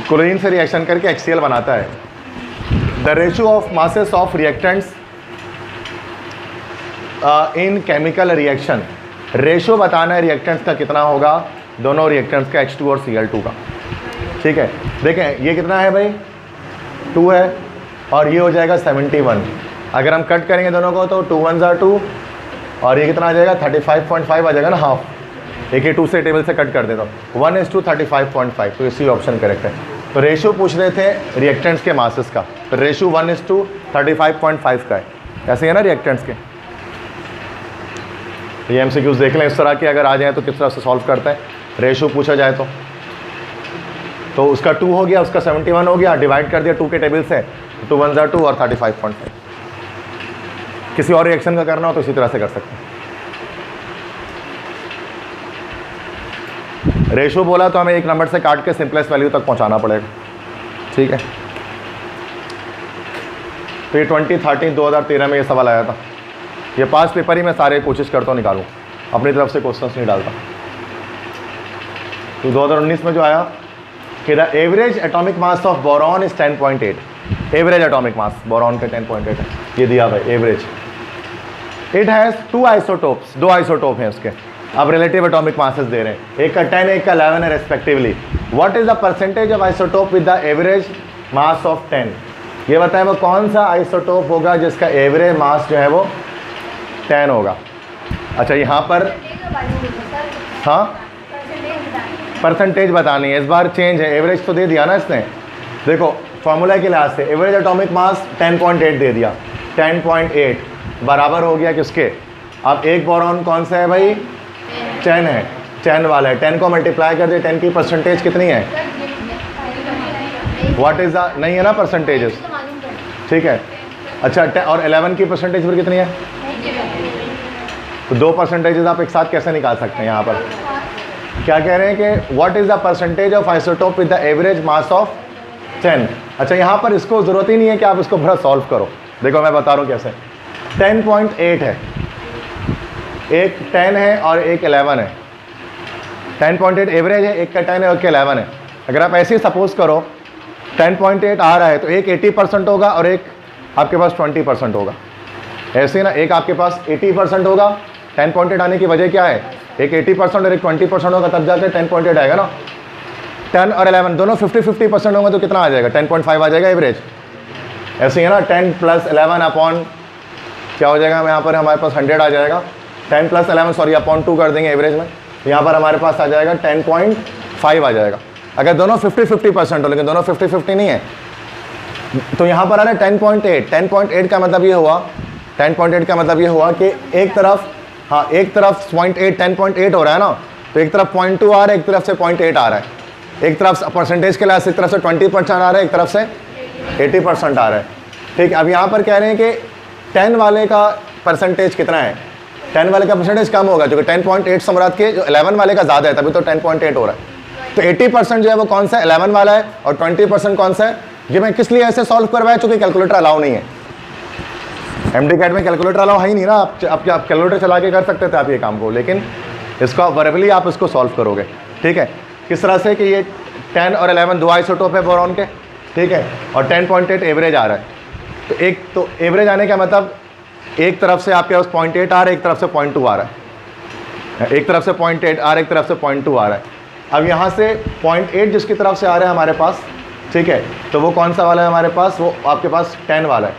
क्लोरीन से रिएक्शन करके HCl बनाता है। The ratio of masses of reactants in chemical reaction, ratio बताना है रिएक्टेंट्स का कितना होगा, दोनों रिएक्टेंट्स का H2 और Cl2 का, ठीक है। देखें ये कितना है भाई 2 है और ये हो जाएगा 71। अगर हम कट करेंगे दोनों को तो 2 1s are 2 और ये कितना आ जाएगा 35.5 आ जाएगा ना, हाफ, एक ही 2 से टेबल से कट कर देता हूँ, 1:35.5, तो इसी ऑप्शन करेक्ट है। तो रेशियो पूछ रहे थे रिएक्टेंट्स के मासेस का, तो रेशियो 1:35.5 का है, ऐसे है ना रिएक्टेंट्स के। ये MCQs देख लें इस तरह के, अगर आ जाए तो किस तरह से सॉल्व करते हैं, रेशियो पूछा जाए तो उसका 2 हो गया, उसका 71 हो गया, डिवाइड कर दिया 2 के टेबल से, 2 1s are 2 और 35.5। किसी और रिएक्शन का करना हो तो इसी तरह से कर सकते हैं। रेशियो बोला तो हमें एक नंबर से काट के सिंपलेस्ट वैल्यू तक पहुंचाना पड़ेगा, ठीक है। तो ये 2013 में ये सवाल आया था, ये पास पेपर ही मैं सारे कोशिश करता हूँ निकालूँ, अपनी तरफ से क्वेश्चंस नहीं डालता। तो 2019 में जो आया कि the average atomic mass of boron is 10.8, average atomic mass boron के 10.8 है, ये दिया हुआ है average. It has 2 isotopes, 2 isotope हैं उसके। अब रिलेटिव एटॉमिक मासेस दे रहे हैं, एक का 10 एक का 11 है respectively. What is the percentage of isotope with the average mass of 10? ये बताएं वो कौन सा आइसोटोप होगा जिसका एवरेज मास जो है वो 10 होगा। अच्छा यहाँ पर हाँ परसेंटेज बतानी है, इस बार चेंज है, एवरेज तो दे दिया ना इसने। देखो फॉर्मूला के लिहाज से एवरेज एटॉमिक मास 10.8 दे दिया, 10.8 बराबर हो गया किसके? अब एक बोरॉन कौन सा है भाई? 10 है, 10 वाला है, 10 को मल्टीप्लाई कर दे, 10 की परसेंटेज कितनी है? व्हाट इज़ द, नहीं है ना परसेंटेजेस, ठीक है। अच्छा और 11 की परसेंटेज फिर कितनी है? तो 2 परसेंटेजेस आप एक साथ कैसे निकाल सकते हैं? यहाँ पर क्या कह रहे हैं कि what is the percentage of isotope with the average mass of 10। अच्छा यहाँ पर इसको ज़रूरत ही नहीं है कि आप इसको बड़ा सॉल्व करो, देखो मैं बता रहा हूँ कैसे। 10.8 है, एक 10 है और एक 11 है। 10.8 एवरेज है, एक का 10 है और एक का 11 है। अगर आप ऐसे ही सपोज करो 10.8 आ रहा है तो एक 80% होगा और एक आपके पास 20% होगा, ऐसे ना, एक आपके पास 80% होगा। 10.8 आने की वजह क्या है? एक 80% और एक 20% होगा, तब जाकर 10.8 आएगा ना। 10 और 11 दोनों 50-50% होंगे तो कितना आ जाएगा? 10.5 आ जाएगा एवरेज। ऐसे ही है ना, 10 + 11 अपॉन क्या हो जाएगा? यहाँ पर हमारे पास 100 आ जाएगा। 10 + 11 सॉरी अपॉन 2 कर देंगे एवरेज में, यहाँ पर हमारे पास आ जाएगा 10.5 आ जाएगा। अगर दोनों 50-50% हो, लेकिन दोनों 50-50 नहीं है, तो यहाँ पर आ रहा है 10.8। 10.8 का मतलब ये हुआ, 10.8 का मतलब ये हुआ कि एक तरफ, हाँ एक तरफ 0.8 10.8 हो रहा है ना, तो एक तरफ 0.2 आ रहा है, एक तरफ से 0.8 आ रहा है। एक तरफ परसेंटेज के लिहाज से एक तरफ से 20% आ रहा है, एक तरफ से 80% आ रहा है, ठीक है। अब यहाँ पर कह रहे हैं कि 10 वाले का परसेंटेज कितना है? 10 वाले का परसेंटेज कम होगा, क्योंकि 10.8 से मुराद के जो 11 वाले का ज़्यादा है, तभी तो 10.8 हो रहा है। तो 80% जो है वो कौन सा है? 11 वाला है, और 20% कौन सा है? ये मैं किस लिए ऐसे सॉल्व करवाया? चूँकि कैलकुलेटर अलाउ नहीं है, MD कैट में कैलकुलेटर अलाउ है ही नहीं ना। आप कैलकुलेटर चला के कर सकते थे आप ये काम को, लेकिन इसको वर्बली आप इसको सॉल्व करोगे, ठीक है। किस तरह से कि ये 10 और 11 दो आइसोटोप है बोरॉन के, ठीक है, और 10.8 एवरेज आ रहा है। तो एक तो एवरेज आने का मतलब एक तरफ से आपके पास 0.8 आ रहा है, एक तरफ से 0.2 आ रहा है, एक तरफ से 0.8 आ रहा है, एक तरफ से 0.2 आ रहा है। अब यहाँ से 0.8 जिसकी तरफ से आ रहा है हमारे पास, ठीक है, तो वो कौन सा वाला है हमारे पास? वो आपके पास 10 वाला है।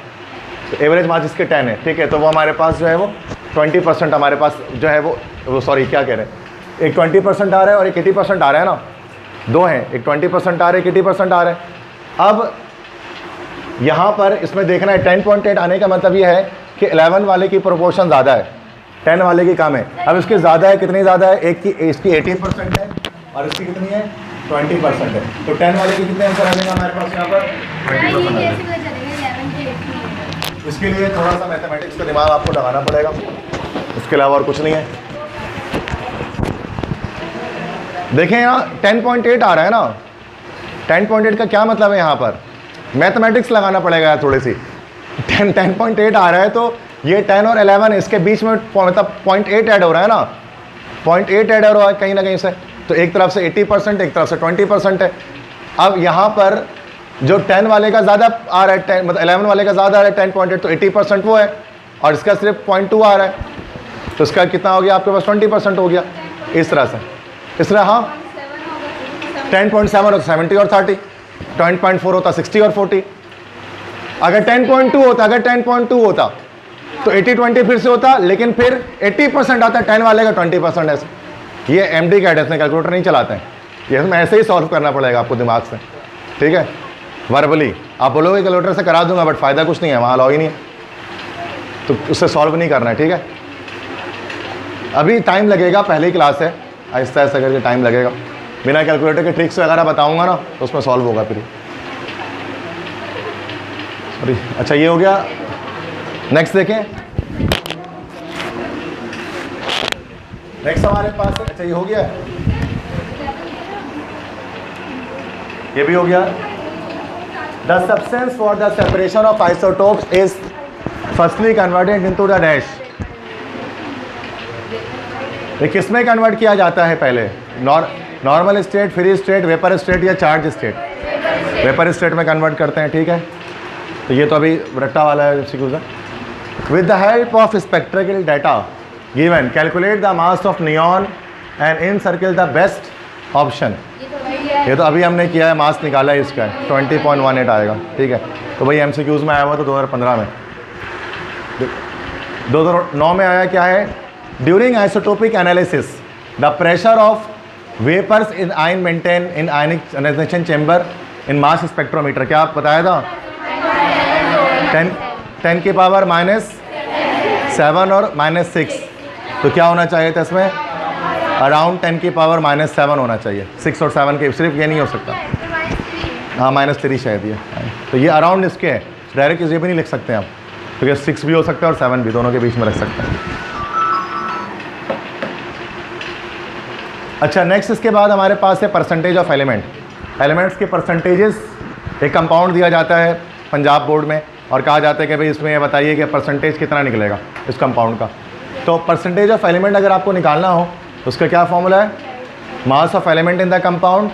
तो एवरेज मास जिसके 10 है, ठीक है, तो वो हमारे पास जो है वो 20% हमारे पास जो है वो सॉरी क्या कह रहे हैं, एक 20% आ रहा है और एक 80% आ रहा है ना, दो हैं, एक 20% आ रहा है, एक 80% आ रहा है। अब यहाँ पर इसमें देखना है 10.8 आने का मतलब ये है कि 11 वाले की प्रोपोर्शन ज़्यादा है, 10 वाले की कम है। अब इसकी ज़्यादा है, कितनी ज़्यादा है? एक की इसकी 80% है और इसकी कितनी है? 20% है। तो 10 वाले की कितने आंसर आ जाएंगे हमारे पास यहाँ पर? 20%। इसके लिए थोड़ा सा मैथमेटिक्स का दिमाग आपको लगाना पड़ेगा, इसके अलावा और कुछ नहीं है। देखें यहाँ 10.8 आ रहा है ना, 10.8 का क्या मतलब है? यहाँ पर मैथमेटिक्स लगाना पड़ेगा थोड़ी सी। 10.8 आ रहा है तो ये 10 और 11 इसके बीच में मतलब 0.8 ऐड हो रहा है ना, 0.8 ऐड हो रहा है कहीं ना कहीं से। तो एक तरफ से 80%, एक तरफ से 20% है। अब यहाँ पर जो 10 वाले का ज़्यादा आ रहा है, 10 मतलब 11 वाले का ज़्यादा आ रहा है 10.8, तो 80% वो है और इसका सिर्फ 0.2 आ रहा है, तो इसका कितना हो गया आपके पास? 20% हो गया। इस तरह से, इस तरह हाँ 10.7 होता 70 और 30, 10.4 होता 60 और 40। अगर 10.2 होता, अगर 10.2 होता तो 80-20 फिर से होता, लेकिन फिर 80% आता है 10 वाले का 20% ऐसे। ये MD कैट है, इसमें कैलकुलेटर नहीं चलाते हैं, ये हमें ऐसे ही सॉल्व करना पड़ेगा आपको दिमाग से, ठीक है। वर्बली आप बोलोगे कैलकुलेटर से करा दूंगा, बट फ़ायदा कुछ नहीं है, वहाँ अलाउ ही नहीं है, तो उससे सॉल्व नहीं करना है, ठीक है। अभी टाइम लगेगा, पहली क्लास है, आहिस्ता आहिस्ता करके टाइम लगेगा। बिना कैलकुलेटर के ट्रिक्स वगैरह बताऊंगा ना तो उसमें सॉल्व होगा फिर। सॉरी, अच्छा ये हो गया। नेक्स्ट देखें, नेक्स्ट हमारे पास, अच्छा ये हो गया, ये भी हो गया। The substance for the separation of isotopes is firstly converted into the dash. ये किस में कन्वर्ट किया जाता है पहले? Normal state, free state, vapour state या चार्ज स्टेट? वेपर स्टेट में कन्वर्ट करते हैं, ठीक है। तो ये तो अभी रट्टा वाला है एमसीक्यूज है। With the help of spectral data given calculate the mass of neon and encircle the best option. ये तो अभी हमने किया है, मास निकाला है इसका 20.18 आएगा। ठीक है, तो भाई एमसीक्यूज में आया हुआ तो 2015 में। 2009 में आया क्या है, during isotopic analysis the pressure of vapours in ion maintain in ionic ionization chamber in mass spectrometer. क्या आप बताया था 10 की पावर -7 और -6, तो क्या होना चाहिए था इसमें अराउंड 10 की पावर -7 होना चाहिए। 6 और 7 के सिर्फ ये नहीं हो सकता। हाँ -3 शायद ये, तो ये अराउंड इसके है, डायरेक्ट ये भी नहीं लिख सकते आप, क्योंकि 6 भी हो सकता है और 7 भी, दोनों के बीच में रख सकते हैं। अच्छा, नेक्स्ट इसके बाद हमारे पास है परसेंटेज ऑफ एलिमेंट। एलिमेंट्स के परसेंटेजेस, एक कंपाउंड दिया जाता है पंजाब बोर्ड में और कहा जाता है कि भाई इसमें बताइए कि परसेंटेज कितना निकलेगा इस कंपाउंड का। तो परसेंटेज ऑफ एलिमेंट अगर आपको निकालना हो तो उसका क्या फॉर्मूला है, mass of element in the compound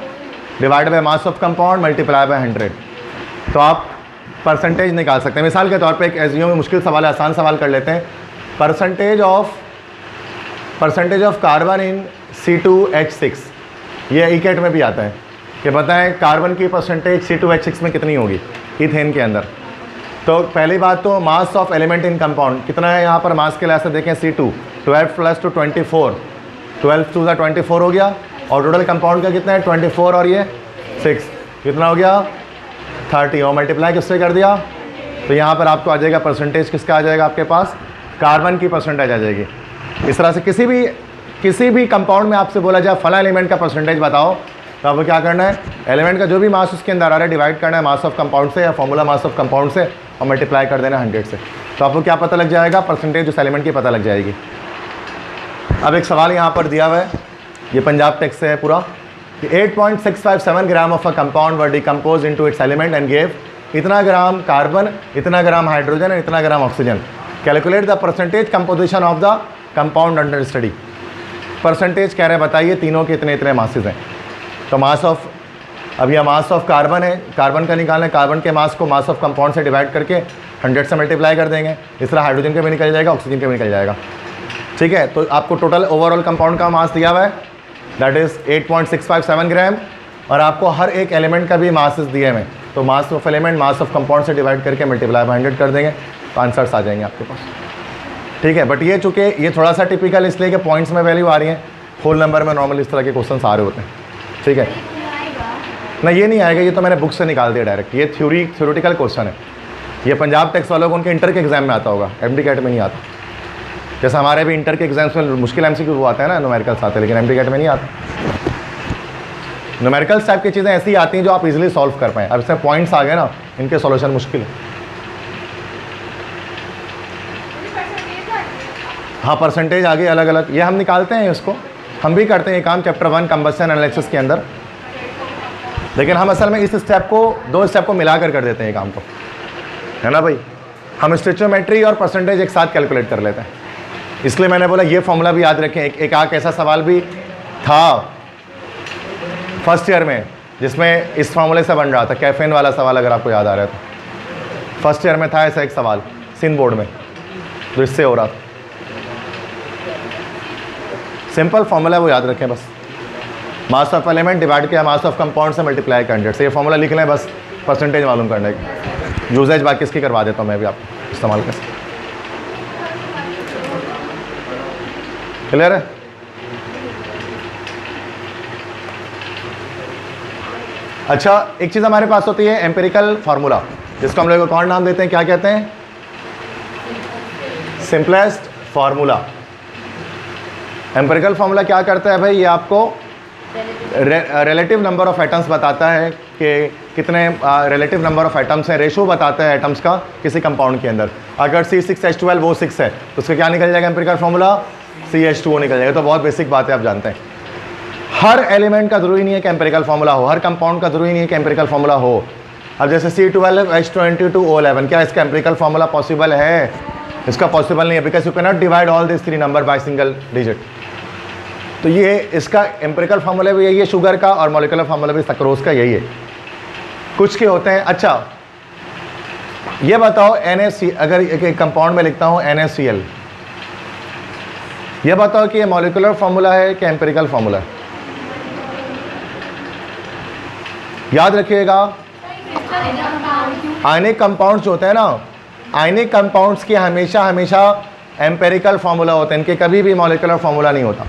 divide by mass of compound multiply by 100। तो आप परसेंटेज निकाल सकते हैं। मिसाल के तौर पे एक एसजीओ में मुश्किल सवाल है, आसान सवाल कर लेते हैं। Percentage of carbon in C2H6, ये ईकेट में भी आता है कि बताएं कार्बन की परसेंटेज C2H6 में कितनी होगी ईथेन के अंदर। तो पहली बात तो mass of element in compound कितना है, यहाँ पर मास के लिहाज से देखें C2 12 + 2 24, 12 × 2 = 24 हो गया, और टोटल कंपाउंड का कितना है 24 और ये 6, कितना हो गया 30, और मल्टीप्लाई किससे कर दिया, तो यहाँ पर आपको आ जाएगा परसेंटेज किसका आ जाएगा, आपके पास कार्बन की परसेंटेज आ जाएगी। इस तरह से किसी भी कंपाउंड में आपसे बोला जाए फला एलिमेंट का परसेंटेज बताओ, तो आपको क्या करना है, एलिमेंट का जो भी मास उसके अंदर आ रहा है डिवाइड करना है मास ऑफ कंपाउंड से या फॉर्मूला मास ऑफ कंपाउंड से और मल्टीप्लाई कर देना 100 से। तो आपको क्या पता लग जाएगा, परसेंटेज उस एलिमेंट की पता लग जाएगी। अब एक सवाल यहाँ पर दिया हुआ है, ये पंजाब टेक्स्ट से है पूरा, कि 8.657 gram of a compound were decompose into its element and gave इतना ग्राम कार्बन, इतना ग्राम हाइड्रोजन एंड इतना gram oxygen. Calculate the percentage composition of the compound under study. Percentage कह रहे हैं बताइए तीनों के इतने इतने मासेस हैं। तो मास ऑफ, अब यह मास ऑफ कार्बन है, कार्बन का निकालना है, कार्बन के मास को मास ऑफ कंपाउंड से डिवाइड करके 100 से मल्टीप्लाई कर देंगे। इस तरह हाइड्रोजन का भी निकल जाएगा, ऑक्सीजन का भी निकल जाएगा। ठीक है, तो आपको टोटल ओवरऑल कंपाउंड का मास दिया हुआ है, दैट इज़ 8.657 ग्राम, और आपको हर एक एलिमेंट का भी मासेस दिए हुए हैं। तो mass of element mass of compound से डिवाइड करके मल्टीप्लाई बाय 100 कर देंगे, तो आंसर्स आ जाएंगे आपके पास। ठीक है, बट ये चूँकि ये थोड़ा सा टिपिकल इसलिए कि पॉइंट्स में वैल्यू आ रही है, होल नंबर में नॉर्मल इस तरह के क्वेश्चन आ रहे होते हैं। ठीक है ना, ये नहीं आएगा, ये तो मैंने बुक से निकाल दिया डायरेक्ट, ये थ्योरेटिकल क्वेश्चन है। ये पंजाब टेक्स्ट वालों को उनके इंटर के एग्जाम में आता होगा, एमडी कैट में नहीं आता। जैसे हमारे भी इंटर के एग्जाम्स में मुश्किल एमसीक्यू आता है ना, न्यूमेरिकल्स आते हैं, लेकिन एमडी कैट में नहीं आता। न्यूमेरिकल्स टाइप की चीज़ें ऐसी आती हैं जो आप इजीली सॉल्व कर पाएँ। अब इसमें पॉइंट्स आ गए ना, इनके सॉल्यूशन मुश्किल है। हाँ, परसेंटेज आगे अलग अलग ये हम निकालते हैं, इसको हम भी करते हैं ये काम चैप्टर 1 कंबशन एनालिसिस के अंदर, लेकिन हम असल में इस स्टेप को 2 स्टेप को मिलाकर कर देते हैं ये काम को, है ना भाई। हम स्टोइचियोमेट्री और परसेंटेज एक साथ कैलकुलेट कर लेते हैं, इसलिए मैंने बोला ये फॉर्मूला भी याद रखें। एक आग ऐसा सवाल भी था फर्स्ट ईयर में जिसमें इस फॉर्मूले से बन रहा था, कैफीन वाला सवाल, अगर आपको याद आ रहा है तो। फर्स्ट ईयर में था ऐसा एक सवाल सिंध बोर्ड में जो इससे हो रहा था। सिंपल फॉर्मूला वो याद रखें बस, मास ऑफ एलिमेंट डिवाइड किया मास ऑफ कंपाउंड से मल्टीप्लाई 100 से, ये फॉर्मूला लिख लें बस, परसेंटेज मालूम करने की। यूजेज बाकी इसकी करवा देता हूँ मैं भी आपको इस्तेमाल कर। क्लियर है? अच्छा, एक चीज़ हमारे पास होती है एम्पिरिकल फार्मूला, जिसको हम लोग कौन नाम देते हैं, क्या कहते हैं, सिंपलेस्ट फार्मूला। एम्पिरिकल फार्मूला क्या करता है भाई, ये आपको रिलेटिव नंबर ऑफ एटम्स बताता है कि कितने रिलेटिव नंबर ऑफ एटम्स हैं, रेशो बताता है एटम्स का किसी कंपाउंड के अंदर। अगर C6H12 वो 6 है तो उसका क्या निकल जाएगा एम्पिरिकल फार्मूला, CH2O निकल जाएगा। तो बहुत बेसिक बात है, आप जानते हैं। हर एलिमेंट का जरूरी नहीं है कि एम्पिरिकल फार्मूला हो, हर कंपाउंड का जरूरी नहीं है कि एम्पिरिकल फार्मूला हो। अब जैसे C12H22O11, क्या इसका एम्पिरिकल फार्मूला पॉसिबल है? इसका पॉसिबल नहीं है, because you can not divide all this 3 number by single digit. तो ये इसका एम्पिरिकल फार्मूला भी यही है शुगर का, और मॉलिक्यूलर फार्मूला भी सक्रोज का यही है। कुछ के होते हैं, अच्छा ये बताओ NaC, अगर एक कंपाउंड में लिखता हूँ NaCl, ये बताओ कि ये मॉलिक्यूलर फॉर्मूला है कि एम्पिरिकल फॉर्मूला है? याद रखिएगा, आयनिक कंपाउंड्स जो होते हैं ना, आयनिक कंपाउंड्स के हमेशा हमेशा एम्पिरिकल फॉर्मूला होते हैं, इनके कभी भी मॉलिक्यूलर फॉर्मूला नहीं होता।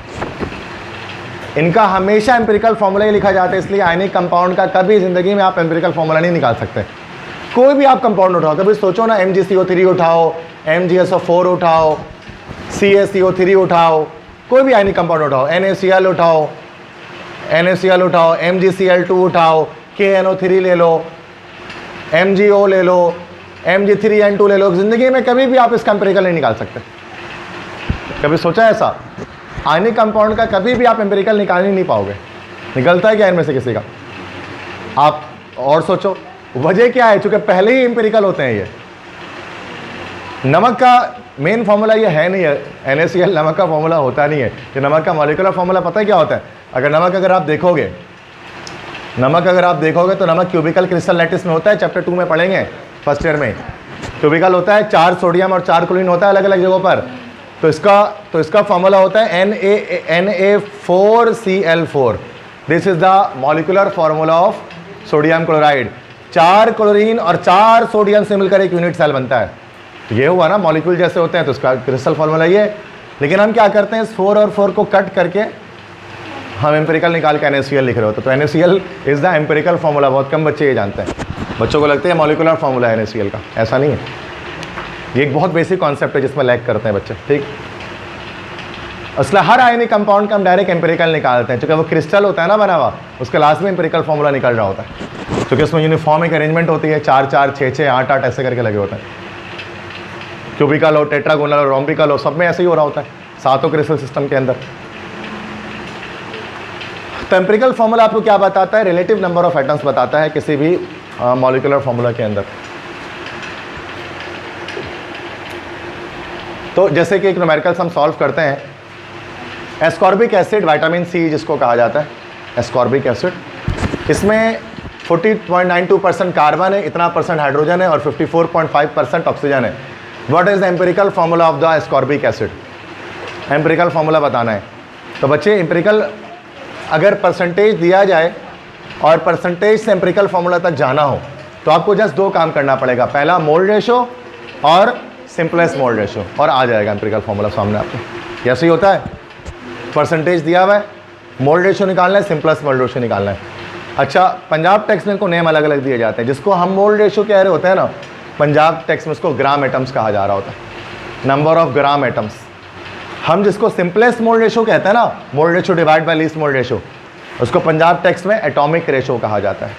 इनका हमेशा एम्पिरिकल फॉर्मूला ही लिखा जाता है, इसलिए आयनिक कंपाउंड का कभी ज़िंदगी में आप एम्पिरिकल फॉर्मूला नहीं निकाल सकते। कोई भी आप कंपाउंड उठाओ, कभी सोचो ना MgCO3 उठाओ, MgSO4 उठाओ, CaCO3 उठाओ, कोई भी आयनिक कंपाउंड उठाओ, NaCl उठाओ, MgCl2 उठाओ, KNO3 ले लो, MgO ले लो, Mg3N2 ले लो, ज़िंदगी में कभी भी आप इसका एम्पिरिकल नहीं निकाल सकते। कभी सोचा ऐसा? आयनिक कंपाउंड का कभी भी आप एम्पिरिकल निकाल ही नहीं पाओगे। निकलता है क्या इनमें से किसी का? आप और सोचो, वजह क्या है? चूंकि पहले ही एम्पिरिकल होते हैं ये। नमक का मेन फार्मूला ये है नहीं है, NaCl नमक का फार्मूला होता नहीं है। कि नमक का मॉलिक्यूलर फार्मूला पता है क्या होता है? अगर नमक अगर आप देखोगे तो नमक क्यूबिकल क्रिस्टल लैटिस में होता है, चैप्टर 2 में पढ़ेंगे, फर्स्ट ईयर में। क्यूबिकल होता है, 4 सोडियम और 4 क्लोरीन होता है अलग अलग जगहों पर। तो इसका फार्मूला होता है Na4Cl4। This is the molecular formula of sodium chloride. 4 chlorine और 4 सोडियम से मिलकर एक यूनिट सेल बनता है। ये हुआ ना, मॉलिक्यूल जैसे होते हैं, तो इसका क्रिस्टल फार्मूला ये। लेकिन हम क्या करते हैं, इस 4 और 4 को कट करके हम एम्पिरिकल निकाल के NaCl लिख रहे होते हैं। तो NaCl is the empirical formula. बहुत कम बच्चे ये जानते हैं, बच्चों को लगता है मॉलिक्यूलर फार्मूला है NaCl का। ऐसा नहीं है, ये एक बहुत बेसिक कॉन्सेप्ट है जिसमें लैग करते हैं बच्चे। ठीक, असला हर आयनिक कंपाउंड का हम डायरेक्ट एम्पिरिकल निकालते हैं, क्योंकि वो क्रिस्टल होता है ना बना हुआ, उसके लास्ट में एम्पिरिकल फार्मूला निकल रहा होता है। क्योंकि उसमें यूनिफॉर्म एक अरेंजमेंट होती है, 4 4 6 6 8 8 ऐसे करके लगे होते हैं। क्यूबिकल हो, टेट्रागोनल हो, रोम्बिकल हो, सब में ऐसे ही हो रहा होता है, सातों क्रिस्टल सिस्टम के अंदर। तो एम्पिरिकल फार्मूला आपको क्या बताता है? रिलेटिव नंबर ऑफ एटम्स बताता है किसी भी मॉलिक्यूलर फार्मूला के अंदर। तो जैसे कि एक न्यूमेरिकल्स हम सॉल्व करते हैं, एस्कॉर्बिक एसिड, विटामिन C जिसको कहा जाता है एस्कॉर्बिक एसिड, इसमें 40.92% कार्बन है, इतना परसेंट हाइड्रोजन है और 54.5% ऑक्सीजन है। What is the empirical formula of the ascorbic acid? Empirical formula बताना है। तो बच्चे, एम्पिरिकल अगर परसेंटेज दिया जाए और परसेंटेज से एम्पिरिकल फार्मूला तक जाना हो तो आपको जस्ट 2 काम करना पड़ेगा। पहला मोल रेशो और सिंपलेस्ट मोल रेशो, और आ जाएगा एम्पिरिकल फार्मूला सामने आपको। ऐसे ही होता है, परसेंटेज दिया हुआ है, मोल रेशो निकालना है, सिंपलेस्ट मोल रेशो निकालना है। अच्छा, पंजाब टेक्स्ट में इनको नेम अलग अलग दिए जाते हैं। जिसको हम मोल रेशो कह रहे होते हैं ना, पंजाब टेक्स्ट में उसको ग्राम एटम्स कहा जा रहा होता है, नंबर ऑफ ग्राम एटम्स। हम जिसको सिंपलेस्ट मोल रेशो कहते हैं ना, mole ratio divide by least mole ratio, उसको पंजाब टेक्स्ट में एटॉमिक रेशो कहा जाता है।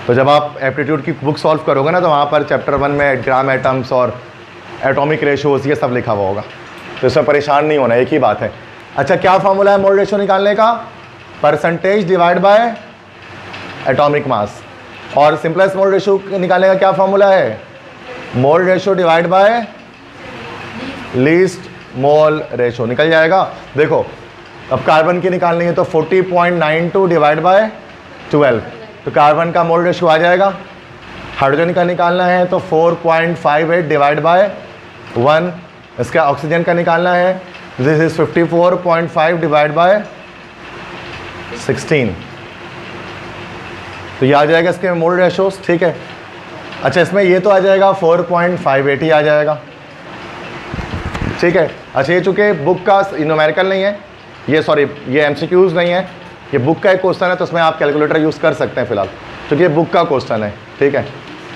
तो जब आप एप्टीट्यूड की बुक सॉल्व करोगे ना, तो वहाँ पर चैप्टर 1 में ग्राम एटम्स और एटॉमिक रेशोज ये सब लिखा हुआ होगा, तो इसमें परेशान नहीं होना, एक ही बात है। अच्छा, क्या फार्मूला है मोल रेशो निकालने का? परसेंटेज डिवाइड बाय एटॉमिक मास। और सिंपलेस्ट मोल रेशो निकालने का क्या फार्मूला है? Mole ratio divide by least mole ratio. निकल जाएगा। देखो, अब कार्बन की निकालनी है तो 40.92 डिवाइड बाय 12, तो कार्बन का मोल रेशो आ जाएगा। हाइड्रोजन का निकालना है तो 4.58 डिवाइड बाय 1। इसका ऑक्सीजन का निकालना है, दिस इज 54.5 डिवाइड बाय 16। तो ये आ जाएगा इसके मोल रेशोस। ठीक है। अच्छा, इसमें ये तो आ जाएगा 4.58 ही आ जाएगा। ठीक है। अच्छा, ये चूँकि बुक का न्यूमेरिकल नहीं है, ये MCQs नहीं है, ये बुक का एक क्वेश्चन है, तो उसमें आप कैलकुलेटर यूज़ कर सकते हैं फिलहाल, क्योंकि ये बुक का क्वेश्चन है। ठीक है,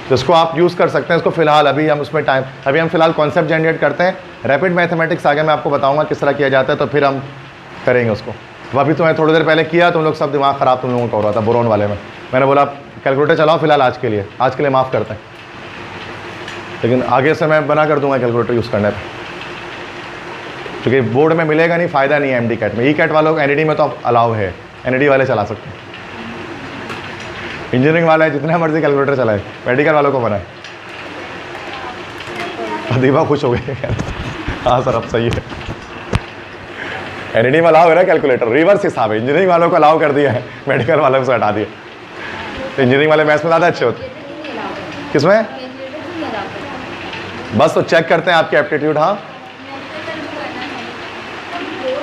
तो इसको आप यूज़ कर सकते हैं। इसको फिलहाल अभी हम फिलहाल कॉन्सेप्ट जनरेट करते हैं। रैपिड मैथमेटिक्स आगे मैं आपको बताऊंगा किस तरह किया जाता है, तो फिर हम करेंगे उसको। वो अभी तो मैं थोड़ी देर पहले किया, तुम लोग सब दिमाग ख़राब तुम लोगों का हो रहा था बोरोन वाले में। मैंने बोला कैलकुलेटर चलाओ फिलहाल आज के लिए माफ़ करते हैं, लेकिन आगे से मैं बना कर दूंगा कैलकुलेटर यूज़ करने पर, क्योंकि बोर्ड में मिलेगा नहीं, फ़ायदा नहीं है MD कैट में। कैट वालों को ND में तो अलाउ है, ND वाले चला सकते हैं। इंजीनियरिंग वाला है जितना मर्जी कैलकुलेटर चलाए, मेडिकल वालों को बनाए। अदीबा खुश हो गए। हाँ सर, अब सही है। ND में अलाउ है ना कैलकुलेटर, रिवर्स हिसाब है। इंजीनियरिंग वालों को अलाउ कर दिया है, मेडिकल वालों को हटा दिया। तो इंजीनियरिंग वाले मैथ्स में ज़्यादा अच्छे होते हैं। किसमें? बस तो चेक करते हैं आपके एप्टीट्यूड। हाँ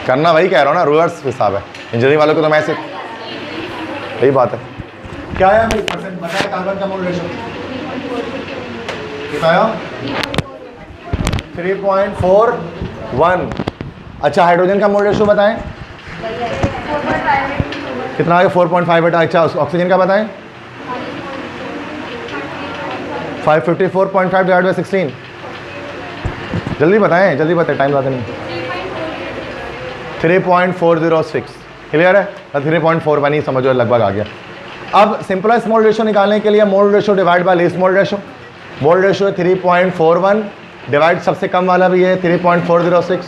करना, वही कह रहा हूँ ना, रिवर्स हिसाब है इंजीनियरिंग वालों को तो मैं से, यही बात है। क्या है भाई परसेंट बताया कार्बन का मोल रेशो बताया 3.41। अच्छा हाइड्रोजन का मोल रेशो बताएं कितना आ गया? 4.58। अच्छा ऑक्सीजन का बताएं 554.5 डिवाइड बाई 16। जल्दी बताएं, जल्दी बताएं, टाइम ज़्यादा नहीं। 3.406 क्लियर है? 3.41 ही समझो, लगभग आ गया। अब सिंपलेस्ट मोल रेशो निकालने के लिए mole ratio divide by least mole ratio. Mole ratio है 3.41 डिवाइड सबसे कम वाला भी है 3.406,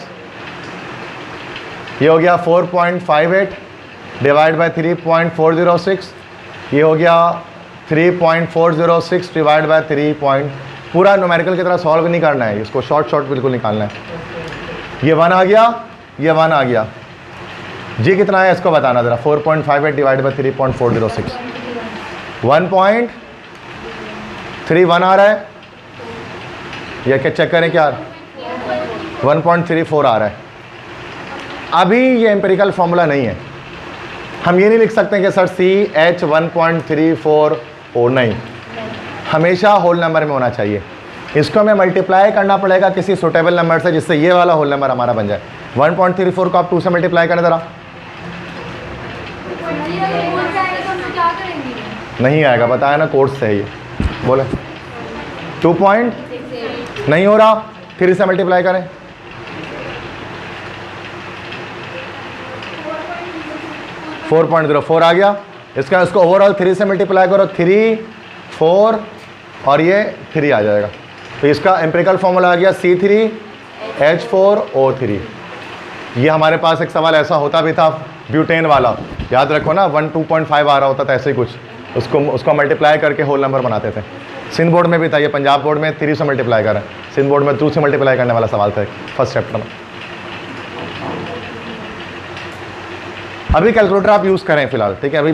ये हो गया 4.58 डिवाइड बाय 3.406, ये हो गया 3.406 डिवाइड बाय 3 पूरा न्यूमेरिकल की तरह सॉल्व नहीं करना है, इसको शॉर्ट बिल्कुल निकालना है। ये 1 आ गया, ये 1 आ गया। जी कितना है इसको बताना ज़रा। 4.58 डिवाइड बाई 3.406 1.31 आ रहा है, या क्या चेक करें क्या? 1.34 आ रहा है। अभी ये एम्पिरिकल फॉर्मूला नहीं है, हम ये नहीं लिख सकते कि सर CH 1.34 हो, नहीं, हमेशा होल नंबर में होना चाहिए। इसको हमें मल्टीप्लाई करना पड़ेगा किसी सुटेबल नंबर से, जिससे ये वाला होल नंबर हमारा बन जाए। 1.34 को आप 2 से मल्टीप्लाई करें ज़रा, नहीं आएगा, बताया ना कोर्स से है ये। बोले 2 पॉइंट नहीं हो रहा, 3 से मल्टीप्लाई करें, 4.04 आ गया। इसका इसको ओवरऑल 3 से मल्टीप्लाई करो, 3 4 और ये 3 आ जाएगा। तो इसका एम्पिरिकल फॉर्मूला आ गया C3H4O3। ये हमारे पास एक सवाल ऐसा होता भी था ब्यूटेन वाला, याद रखो ना, 1 2.5 आ रहा होता था ऐसे ही कुछ, उसको मल्टीप्लाई करके होल नंबर बनाते थे। सिंध बोर्ड में भी था ये, पंजाब बोर्ड में 3 से मल्टीप्लाई करें, सिंध बोर्ड में 2 से मल्टीप्लाई करने वाला सवाल था फर्स्ट चैप्टर में। अभी कैलकुलेटर आप यूज़ करें फिलहाल, ठीक है? अभी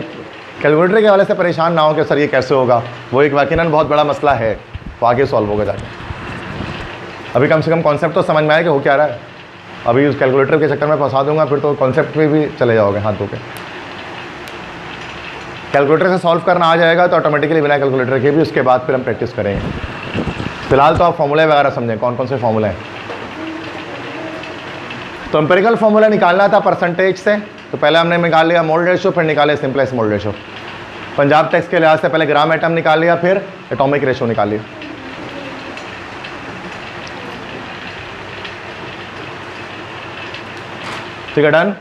कैलकुलेटर के हवाले से परेशान ना हो कि सर ये कैसे होगा, वो एक यकीनन बहुत बड़ा मसला है, वो आगे सॉल्व होगा जाके। अभी कम से कम कॉन्सेप्ट तो समझ में आया कि हो क्या रहा है। अभी उस कैलकुलेटर के चक्कर में फंसा दूंगा, फिर तो कॉन्सेप्ट पे भी चले जाओगे हाथ धो के। कैलकुलेटर से सॉल्व करना आ जाएगा तो ऑटोमेटिकली बिना कैलकुलेटर के भी उसके बाद फिर हम प्रैक्टिस करेंगे। फिलहाल तो आप फॉर्मूले वगैरह समझें कौन कौन से फॉर्मूले हैं। तो एम्पिरिकल फॉर्मूला निकालना था परसेंटेज से, तो पहले हमने निकाल लिया मोल रेशो, फिर निकाले simplest mole ratio. Punjab text के लिहाज से पहले ग्राम एटम निकाल लिया, फिर एटॉमिक रेशो निकाल लिया। ठीक है, डन।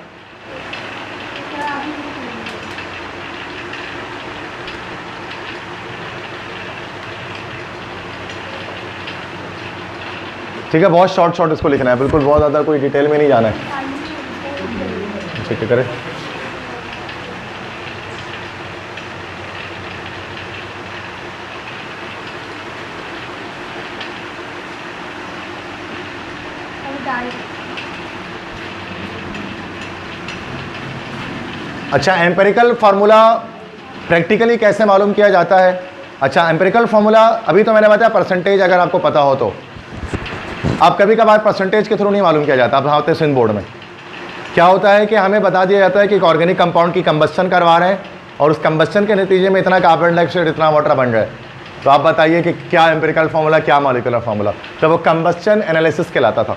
ठीक है, बहुत शॉर्ट इसको लिखना है, बिल्कुल बहुत ज़्यादा कोई डिटेल में नहीं जाना है। ठीक है, करें। अच्छा, एम्पिरिकल फार्मूला प्रैक्टिकली कैसे मालूम किया जाता है? अच्छा, एम्पिरिकल फार्मूला अभी तो मैंने बताया परसेंटेज, अगर आपको पता हो तो। अब कभी कभार परसेंटेज के थ्रू नहीं मालूम किया जाता। अब होते सिंध बोर्ड में क्या होता है कि हमें बता दिया जाता है कि एक ऑर्गेनिक कंपाउंड की कंबस्शन करवा रहे हैं और उस कंबस्शन के नतीजे में इतना कार्बन डाइऑक्साइड, इतना वाटर बन रहा है। तो आप बताइए कि क्या एम्पिरिकल फार्मूला, क्या मॉलिक्यूलर फार्मूला। तो वो कंबस्शन एनालिसिस कहलाता था।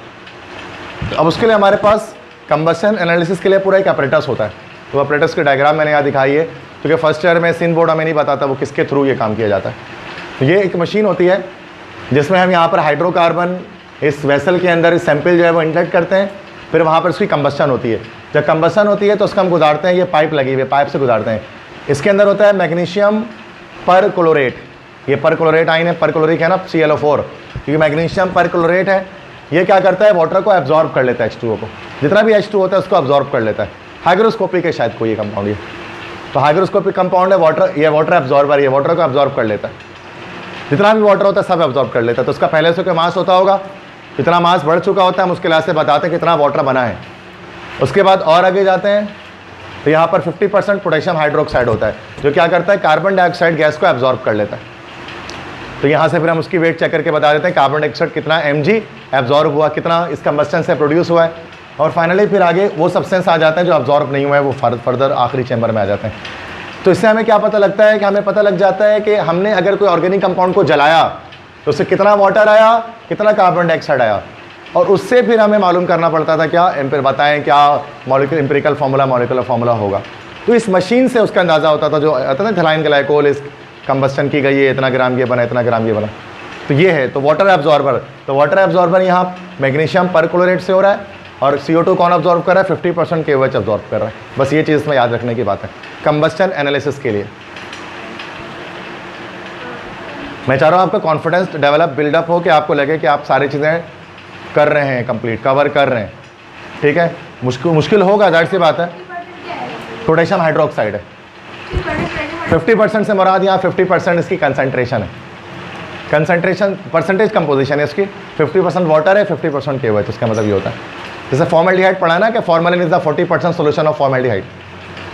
अब उसके लिए हमारे पास कंबस्शन एनालिसिस के लिए पूरा एक अपरेटस होता है। तो अपरेटस की डायग्राम मैंने यहाँ दिखाई है, क्योंकि फर्स्ट ईयर में सिंध बोर्ड हमें नहीं बताता वो किसके थ्रू ये काम किया जाता है। तो ये एक मशीन होती है जिसमें हम यहाँ पर हाइड्रोकार्बन इस वेसल के अंदर इस सैंपल जो है वो इंजेक्ट करते हैं, फिर वहाँ पर उसकी कंबस्शन होती है। जब कंबस्शन होती है तो उसका हम गुजारते हैं, ये पाइप लगी हुई है, पाइप से गुजारते हैं। इसके अंदर होता है मैग्नीशियम परक्लोरेट, ये परक्लोरेट आइन है, परक्लोरिक है ना, ClO4, क्योंकि मैग्नीशियम परक्लोरेट है। ये क्या करता है, वाटर को एब्जॉर्ब कर लेता है, H2O को, जितना भी H2 होता है उसको एब्जॉर्ब कर लेता है। हाइग्रोस्कोपिक है शायद कोई ये कंपाउंड, ये तो हाइग्रोस्कोपिक कंपाउंड है। वाटर, ये वाटर एब्जॉर्बर, ये वाटर को एब्जॉर्ब कर लेता है, जितना भी वाटर होता है सब एब्जॉर्ब कर लेता है। तो उसका पहले से कोई मास होता होगा, इतना मास बढ़ चुका होता है, हम उसके लिहाज से बताते हैं कितना वाटर बना है। उसके बाद और आगे जाते हैं तो यहाँ पर 50% पोटेशियम हाइड्रोक्साइड होता है, जो क्या करता है, कार्बन डाइऑक्साइड गैस को एब्जॉर्ब कर लेता है। तो यहाँ से फिर हम उसकी वेट चेक करके बता देते हैं कार्बन डाइऑक्साइड कितना mg एब्जॉर्ब हुआ, कितना इस कंबस्टन से प्रोड्यूस हुआ है, और फाइनली फिर आगे वो सब्सटेंस आ जाते हैं जो एब्जॉर्ब नहीं हुआ है, वो फर्दर आखिरी चैम्बर में आ जाते हैं। तो इससे हमें क्या पता लगता है कि हमें पता लग जाता है कि हमने अगर कोई ऑर्गेनिक कंपाउंड को जलाया तो उससे कितना वाटर आया, कितना कार्बन डाइऑक्साइड आया, और उससे फिर हमें मालूम करना पड़ता था क्या बताएं क्या मॉलिक्यूलर एम्पिरिकल फार्मूला होगा। तो इस मशीन से उसका अंदाज़ा होता था, जो आता था थैलाइन ग्लाइकोल इस कंबस्टन की गई है, इतना ग्राम ये बना, इतना ग्राम ये बना। तो ये है, तो वाटर एब्जॉर्बर यहाँ मैग्नीशियम परक्लोरेट से हो रहा है, और CO2 कौन ऑब्जॉर्व कर रहा है, 50% KOH ऑब्जॉर्व कर रहा है। बस ये चीज़ में याद रखने की बात है कंबस्टन एनालिसिस के लिए। मैं चाह रहा हूँ आपका कॉन्फिडेंस डेवलप बिल्डअप हो कि आपको लगे कि आप सारी चीज़ें कर रहे हैं, कंप्लीट कवर कर रहे हैं। ठीक है, मुश्किल होगा, जाहिर सी बात है। पोटेशियम हाइड्रोक्साइड है, 50% से मुराद यहाँ 50% इसकी कंसंट्रेशन है, कंसंट्रेशन परसेंटेज कंपोजिशन है इसकी। 50% वाटर है, 50% KOH, इसका मतलब ये होता है। जैसे फॉर्मल्डिहाइड पढ़ा ना कि formalin is the 40% solution of formaldehyde,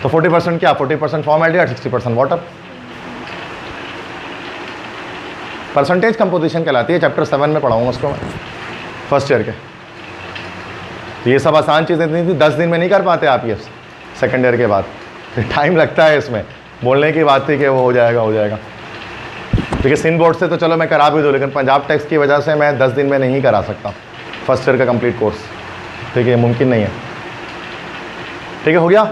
तो 40% क्या, 40% फॉर्मल्डिहाइड, 60% वाटर। परसेंटेज कंपोजिशन कहलाती है, चैप्टर 7 में पढ़ाऊंगा उसको मैं, फर्स्ट ईयर के। तो ये सब आसान चीज़ें नहीं थी, 10 दिन में नहीं कर पाते आप ये सेकेंड ईयर के बाद, टाइम लगता है इसमें। बोलने की बात थी कि वो हो जाएगा। देखिए सिंध बोर्ड से तो चलो मैं करा भी दूँ, लेकिन पंजाब टैक्स की वजह से मैं 10 दिन में नहीं करा सकता फर्स्ट ईयर का कंप्लीट कोर्स। ठीक है, मुमकिन नहीं है। ठीक है, हो गया।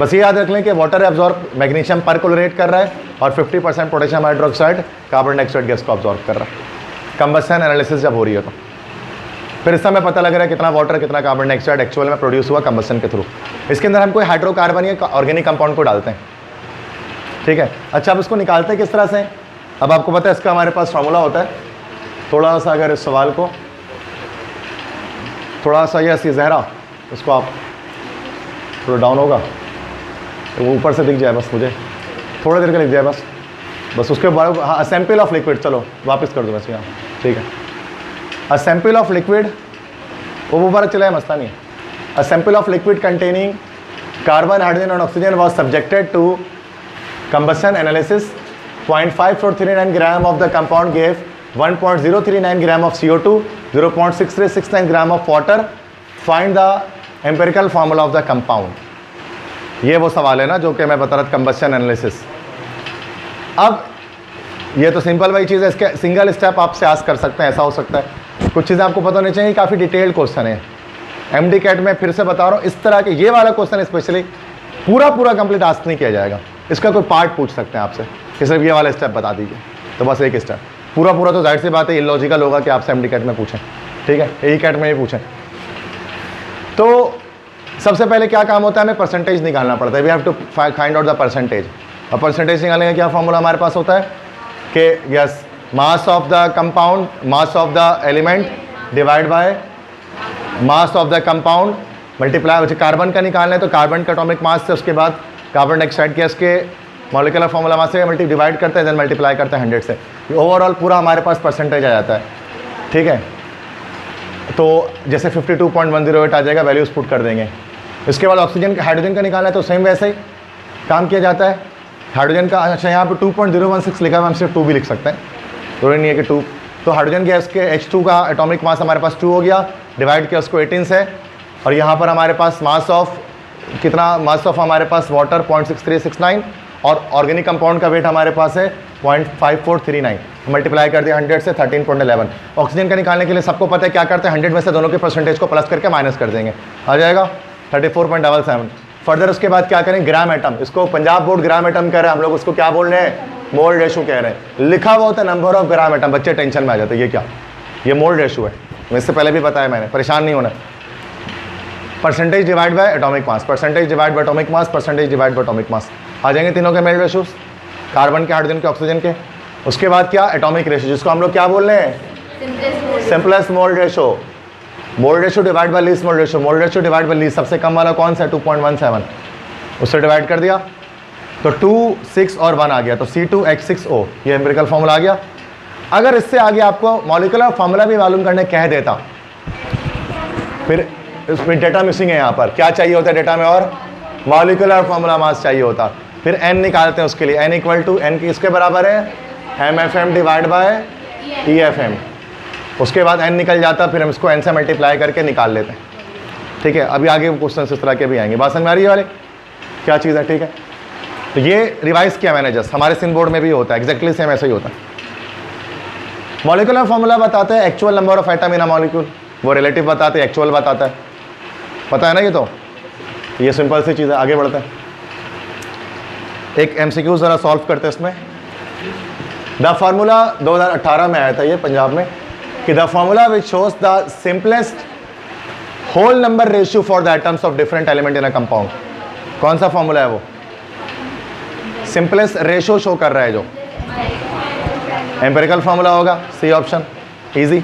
बस ये याद रख लें कि वाटर एब्जॉर्ब मैग्नीशियम परक्लोरेट कर रहा है, और 50% potassium hydroxide carbon dioxide gas को ऑब्जॉर्व कर रहा है कंबस्टन एनालिसिस जब हो रही है। तो फिर इससे हमें पता लग रहा है कितना वाटर कितना कार्बन डाइऑक्साइड एक्चुअल में प्रोड्यूस हुआ कंबस्टन के थ्रू। इसके अंदर हम कोई हाइड्रोकार्बन या ऑर्गेनिक कंपाउंड को डालते हैं। ठीक है, अच्छा अब इसको निकालते हैं किस तरह से। अब आपको पता है इसका हमारे पास फार्मूला होता है। थोड़ा सा अगर इस सवाल को थोड़ा सा ये जहरा इसको आप थोड़ा डाउन होगा तो वो ऊपर से दिख जाए, बस मुझे थोड़ा देर का लिख जाए बस उसके बाद। हाँ, सैंपल ऑफ लिक्विड, चलो वापस कर दो बस यहाँ। ठीक है, अ सैंपल ऑफ लिक्विड, वो ऊपर चला है, मसला नहीं है। A sample of liquid containing carbon, hydrogen and oxygen was subjected to combustion analysis. 0.5439 gram of the compound gave 1.039 gram of CO2, 0.6369 gram of water. Find the empirical formula of the compound. ये वो सवाल है ना जो कि मैं बता रहा था, कंबस्शन एनालिसिस। अब ये तो सिंपल वही चीज़ है, इसके सिंगल स्टेप आपसे आस्क कर सकते हैं, ऐसा हो सकता है। कुछ चीज़ें आपको पता होनी चाहिए, काफ़ी डिटेल्ड क्वेश्चन है। MD कैट में फिर से बता रहा हूँ, इस तरह के ये वाला क्वेश्चन स्पेशली पूरा कंप्लीट आस्क नहीं किया जाएगा। इसका कोई पार्ट पूछ सकते हैं आपसे कि सिर्फ ये वाला स्टेप बता दीजिए, तो बस एक स्टेप। पूरा तो जाहिर सी बात है इलॉजिकल होगा कि आपसे MD कैट में पूछें। ठीक है, AE कैट में ही पूछें। तो सबसे पहले क्या काम होता है, हमें परसेंटेज निकालना पड़ता है। We have to find out the percentage. और परसेंटेज निकालने का क्या फॉर्मूला हमारे पास होता है कि yes, mass of the compound, mass of the element divide by mass of the compound multiply. Carbon का निकालना है तो कार्बन का एटॉमिक मास से, उसके बाद कार्बन डाइऑक्साइड गैस के मॉलिक्यूलर फार्मूला मास से डिवाइड करते हैं, देन मल्टीप्लाई करते हैं 100 से। ओवरऑल पूरा हमारे पास परसेंटेज आ जाता है। ठीक है, तो जैसे 52.108 आ जाएगा, वैल्यूज पुट कर देंगे। इसके बाद ऑक्सीजन हाइड्रोजन का निकालना है तो सेम वैसे ही काम किया जाता है। हाइड्रोजन का अच्छा यहाँ पे 2.016 लिखा हुआ, हम सिर्फ 2 भी लिख सकते हैं, जरूरी नहीं है कि 2। तो हाइड्रोजन गैस के H2 का एटॉमिक मास हमारे पास 2 हो गया, डिवाइड किया उसको 18 से। और यहाँ पर हमारे पास मास ऑफ कितना, मास ऑफ हमारे पास वाटर 0.6369, और ऑर्गेनिक कंपाउंड का वेट हमारे पास है 0.5439, मल्टीप्लाई कर दिया 100 से 13.11। ऑक्सीजन का निकालने के लिए सबको पता है क्या करते हैं, 100 में से दोनों के परसेंटेज को प्लस करके माइनस कर देंगे, आ जाएगा 34.77। फर्दर उसके बाद क्या करें, ग्राम एटम, इसको पंजाब बोर्ड ग्राम एटम कह रहे हैं, हम लोग उसको क्या बोल रहे हैं, मोल रेशो कह रहे हैं। लिखा हुआ होता है नंबर ऑफ ग्राम एटम, बच्चे टेंशन में आ जाते हैं, ये क्या, ये मोल रेशो है। इससे पहले भी बताया मैंने, परेशान नहीं होना। Percentage divide by atomic mass, percentage divide by atomic mass, percentage divide by atomic mass, आ जाएंगे तीनों के मेल रेशोस, कार्बन के, हाइड्रोजन के, ऑक्सीजन के। उसके बाद क्या, एटॉमिक रेशो, जिसको हम लोग क्या बोल रहे हैं, simplest mole ratio. Mole ratio divide by least mole ratio, mole ratio divide by least, सबसे कम वाला कौन सा है, 2.17, उससे डिवाइड कर दिया तो 2, 6 और 1 आ गया, तो C2H6O, ये एम्पिरिकल फॉर्मूला आ गया। अगर इससे आगे आपको मॉलिक्यूलर फॉर्मूला भी मालूम करने कह देता, फिर इसमें डेटा मिसिंग है। यहाँ पर क्या चाहिए होता है डेटा में, और मॉलिक्यूलर फॉर्मूला मास चाहिए होता। फिर n निकालते हैं उसके लिए, n इक्वल टू n की इसके बराबर है MFM डिवाइड बाय EFM। उसके बाद n निकल जाता, फिर हम इसको n से मल्टीप्लाई करके निकाल लेते हैं। ठीक है, अभी आगे क्वेश्चन इस तरह के भी आएंगे। बात समझ में आ रही है वाले क्या चीज़ है? ठीक है, तो ये रिवाइज किया मैंने जस्ट, हमारे सिन बोर्ड में भी होता है एग्जैक्टली सेम ऐसा ही होता है। मॉलिक्यूलर फॉर्मूला बताते हैं actual number of atom in a molecule, वो रिलेटिव बताते हैं, एक्चुअल बताता है, पता है ना? ये सिंपल सी चीज़ है। आगे बढ़ते हैं, एक MCQ ज़रा सॉल्व करते हैं इसमें। द फार्मूला 2018 में आया था ये पंजाब में, कि the formula which shows the simplest whole number ratio for the atoms of different element in a compound. कौन सा फॉर्मूला है वो? सिंपलेस्ट रेशियो शो कर रहा है जो, एम्पिरिकल फॉर्मूला होगा, सी ऑप्शन, इजी।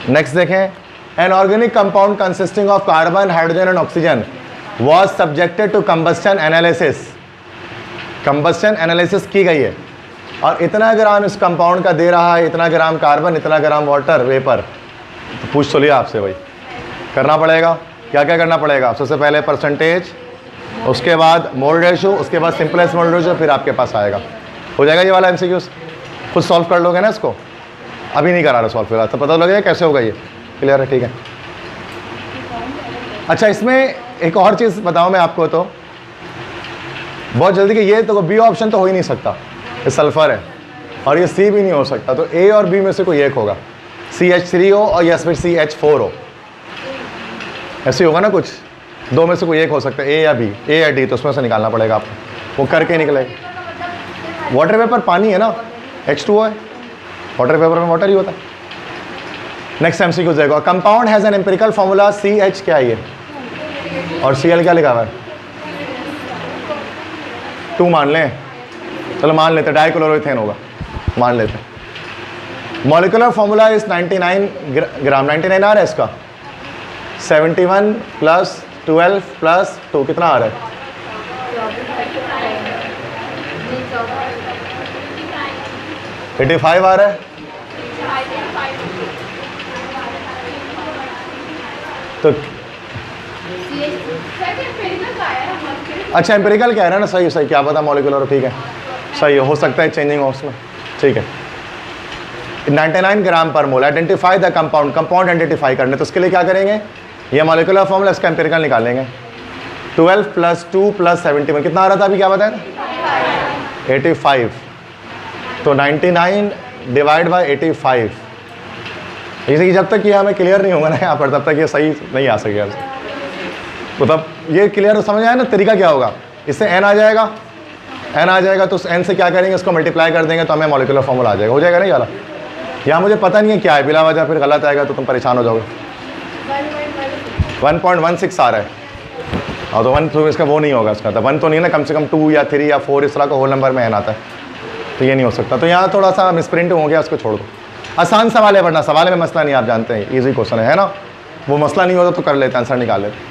नेक्स्ट देखें, an organic compound consisting of carbon, hydrogen and oxygen was subjected to combustion analysis. Combustion analysis की गई है और इतना ग्राम इस कंपाउंड का दे रहा है, इतना ग्राम कार्बन, इतना ग्राम वाटर वेपर। तो पूछ तो लिया आपसे भाई, करना पड़ेगा। क्या क्या करना पड़ेगा? सबसे पहले परसेंटेज, उसके बाद मोल रेशो, उसके बाद सिंपलेस्ट मोल रेशो, फिर आपके पास आएगा। हो जाएगा ये वाला MCQ, खुद सॉल्व कर लोगे ना इसको। अभी नहीं करा रहा सॉल्व, फिलहाल तो पता लगेगा कैसे होगा ये। क्लियर है? ठीक है। अच्छा, इसमें एक और चीज़ बताऊँ मैं आपको, तो बहुत जल्दी कि ये तो B ऑप्शन तो हो ही नहीं सकता, ये सल्फर है, और ये C भी नहीं हो सकता, तो A और B में से कोई एक होगा, CH3 हो और या फिर CH4 हो, ऐसे होगा ना कुछ, दो में से कोई एक हो सकता है, A या B, A या D, तो उसमें से निकालना पड़ेगा आपको, वो करके निकलेगा। वाटर वेपर पानी है ना, H2O है, वाटर वेपर में वाटर ही होता है। नेक्स्ट MCQ देखो, compound has an empirical formula CH, क्या है ये, और Cl क्या लिखा हुआ है? 2 मान लें, चलो मान लेते, डाइक्लोरोइथेन होगा, मान लेते। मॉलिक्यूलर फॉर्मूला इज 99 ग्राम, 99 आ रहा है इसका, 71 प्लस 12 प्लस 2 कितना आ रहा है? 85 आ रहा है। तो अच्छा, एम्पिरिकल क्या है ना, सही सही, क्या पता मॉलिक्यूलर, ठीक है, सही हो सकता है चेंजिंग हो उसमें, ठीक है। 99 ग्राम पर mole. Identify the compound, compound identify करने, तो उसके लिए क्या करेंगे? ये मॉलिक्यूलर फॉर्मूला, इसका एम्पिरिकल निकालेंगे। 12 प्लस 2 प्लस 71 कितना आ रहा था अभी, क्या बताया? 85। तो 99 डिवाइड बाई 85, जैसे कि जब तक ये हमें क्लियर नहीं होगा ना यहाँ पर, तब तक ये सही नहीं आ सकेगा। तो तब ये क्लियर समझ आया ना तरीका क्या होगा? इससे n आ जाएगा, n आ जाएगा, तो n से क्या करेंगे, इसको मल्टीप्लाई कर देंगे तो हमें मॉलिक्यूलर फॉर्मूला आ जाएगा। हो जाएगा नहीं वाला? यहाँ मुझे पता नहीं है क्या है, बिला वजह फिर गलत आएगा तो तुम परेशान हो जाओगे। 1.16 आ रहा है, और तो 1 तो इसका वो नहीं होगा, इसका तो 1 तो नहीं है ना, कम से कम 2 या 3 या 4 इस तरह का होल नंबर में n आता है, तो ये नहीं हो सकता। तो यहाँ थोड़ा सा मिसप्रिंट हो गया, उसको छोड़ दो। आसान सवाल है, वरना सवाल में मसला नहीं, आप जानते हैं इजी क्वेश्चन है ना, वो मसला नहीं होता तो कर लेते, आंसर निकाल लेते।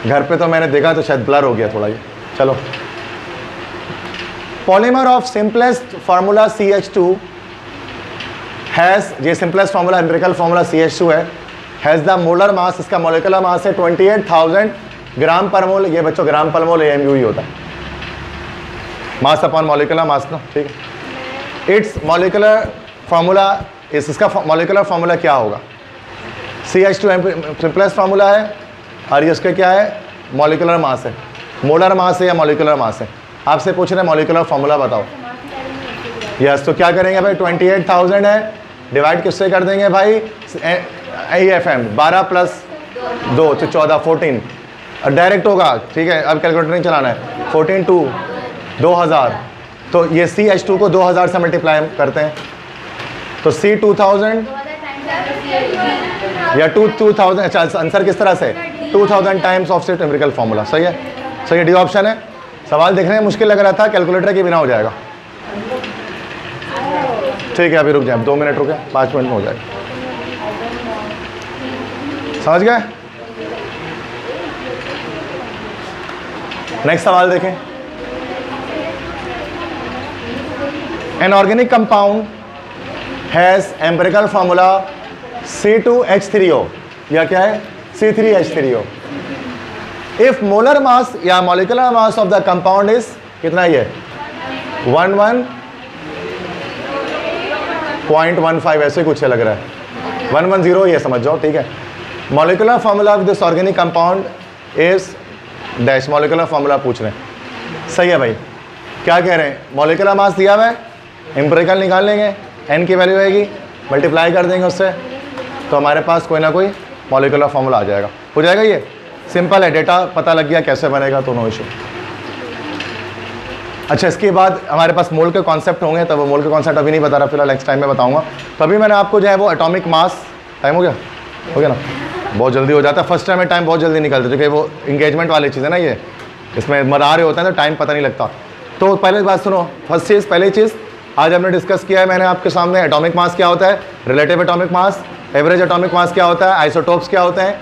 घर पे तो मैंने देखा तो शायद ब्लर हो गया थोड़ा ये। चलो, polymer of simplest formula CH2 has, ये simplest formula empirical formula CH2 है, हैज़ द मोलर मास, इसका मॉलिक्यूलर मास है 28,000 ग्राम पर मोल। ये बच्चों ग्राम पर मोल AMU ही होता है, मास अपॉन मॉलिक्यूलर मास ना, ठीक है। इट्स मॉलिक्यूलर फार्मूला, इसका मॉलिक्यूलर फार्मूला क्या होगा? CH2 सिंपलेस्ट फार्मूला है, और ये उसका क्या है? मॉलिक्यूलर मास है। मोलर मास है या मॉलिक्यूलर मास है? आपसे पूछ रहे हैं मॉलिक्यूलर फार्मूला बताओ। यस, तो क्या करेंगे भाई, 28,000 है, डिवाइड किससे कर देंगे भाई? AFM 12 प्लस 2 तो 14, 14, और डायरेक्ट होगा, ठीक है। अब कैलकुलेटर नहीं चलाना है। 14 2 2000, तो ये CH2 को 2000 से मल्टीप्लाई करते हैं, तो C 2000 या 2000। अच्छा, आंसर किस तरह से? 2000 times of set empirical formula. सही है, सही है, डी ऑप्शन है। सवाल देखने में मुश्किल लग रहा था, कैलकुलेटर के बिना हो जाएगा। ठीक है, अभी रुक जाए, 2 मिनट रुके, 5 मिनट में हो जाएगा। समझ गए? नेक्स्ट सवाल देखें। An organic compound has empirical formula C2H3O, या क्या है? C3H3O। इफ मोलर मास या molecular mass of the compound is कितना? ये 11.15 ऐसे कुछ है लग रहा है, 110 ये समझ जाओ, ठीक है। Molecular formula of this organic compound is dash, molecular formula पूछ रहे हैं, सही है भाई। क्या कह रहे हैं, मॉलिक्यूलर मास दिया हुआ है, एम्पिरिकल निकाल लेंगे, n की वैल्यू आएगी, मल्टीप्लाई कर देंगे उससे, तो हमारे पास कोई ना कोई मॉलिक्यूलर फार्मूला आ जाएगा, हो जाएगा। ये सिंपल है, डेटा पता लग गया कैसे बनेगा तो नो इशू। अच्छा, इसके बाद हमारे पास मोल के कॉन्सेप्ट होंगे, तो वो मोल के कॉन्सेप्ट अभी नहीं बता रहा, फिलहाल नेक्स्ट टाइम में बताऊंगा। तो अभी मैंने आपको जो है वो एटॉमिक मास, टाइम हो गया ना, बहुत जल्दी हो जाता है, फर्स्ट टाइम में टाइम बहुत जल्दी निकलता है, क्योंकि वो इंगेजमेंट वाली चीज़ है ना, ये इसमें मरा रहे होते हैं तो टाइम पता नहीं लगता। तो पहले बात सुनो, फर्स्ट चीज़, पहली चीज़ आज हमने डिस्कस किया है मैंने आपके सामने, एटॉमिक मास क्या होता है, रिलेटिव एटॉमिक मास, एवरेज एटॉमिक मास क्या होता है, आइसोटोप्स क्या होते हैं,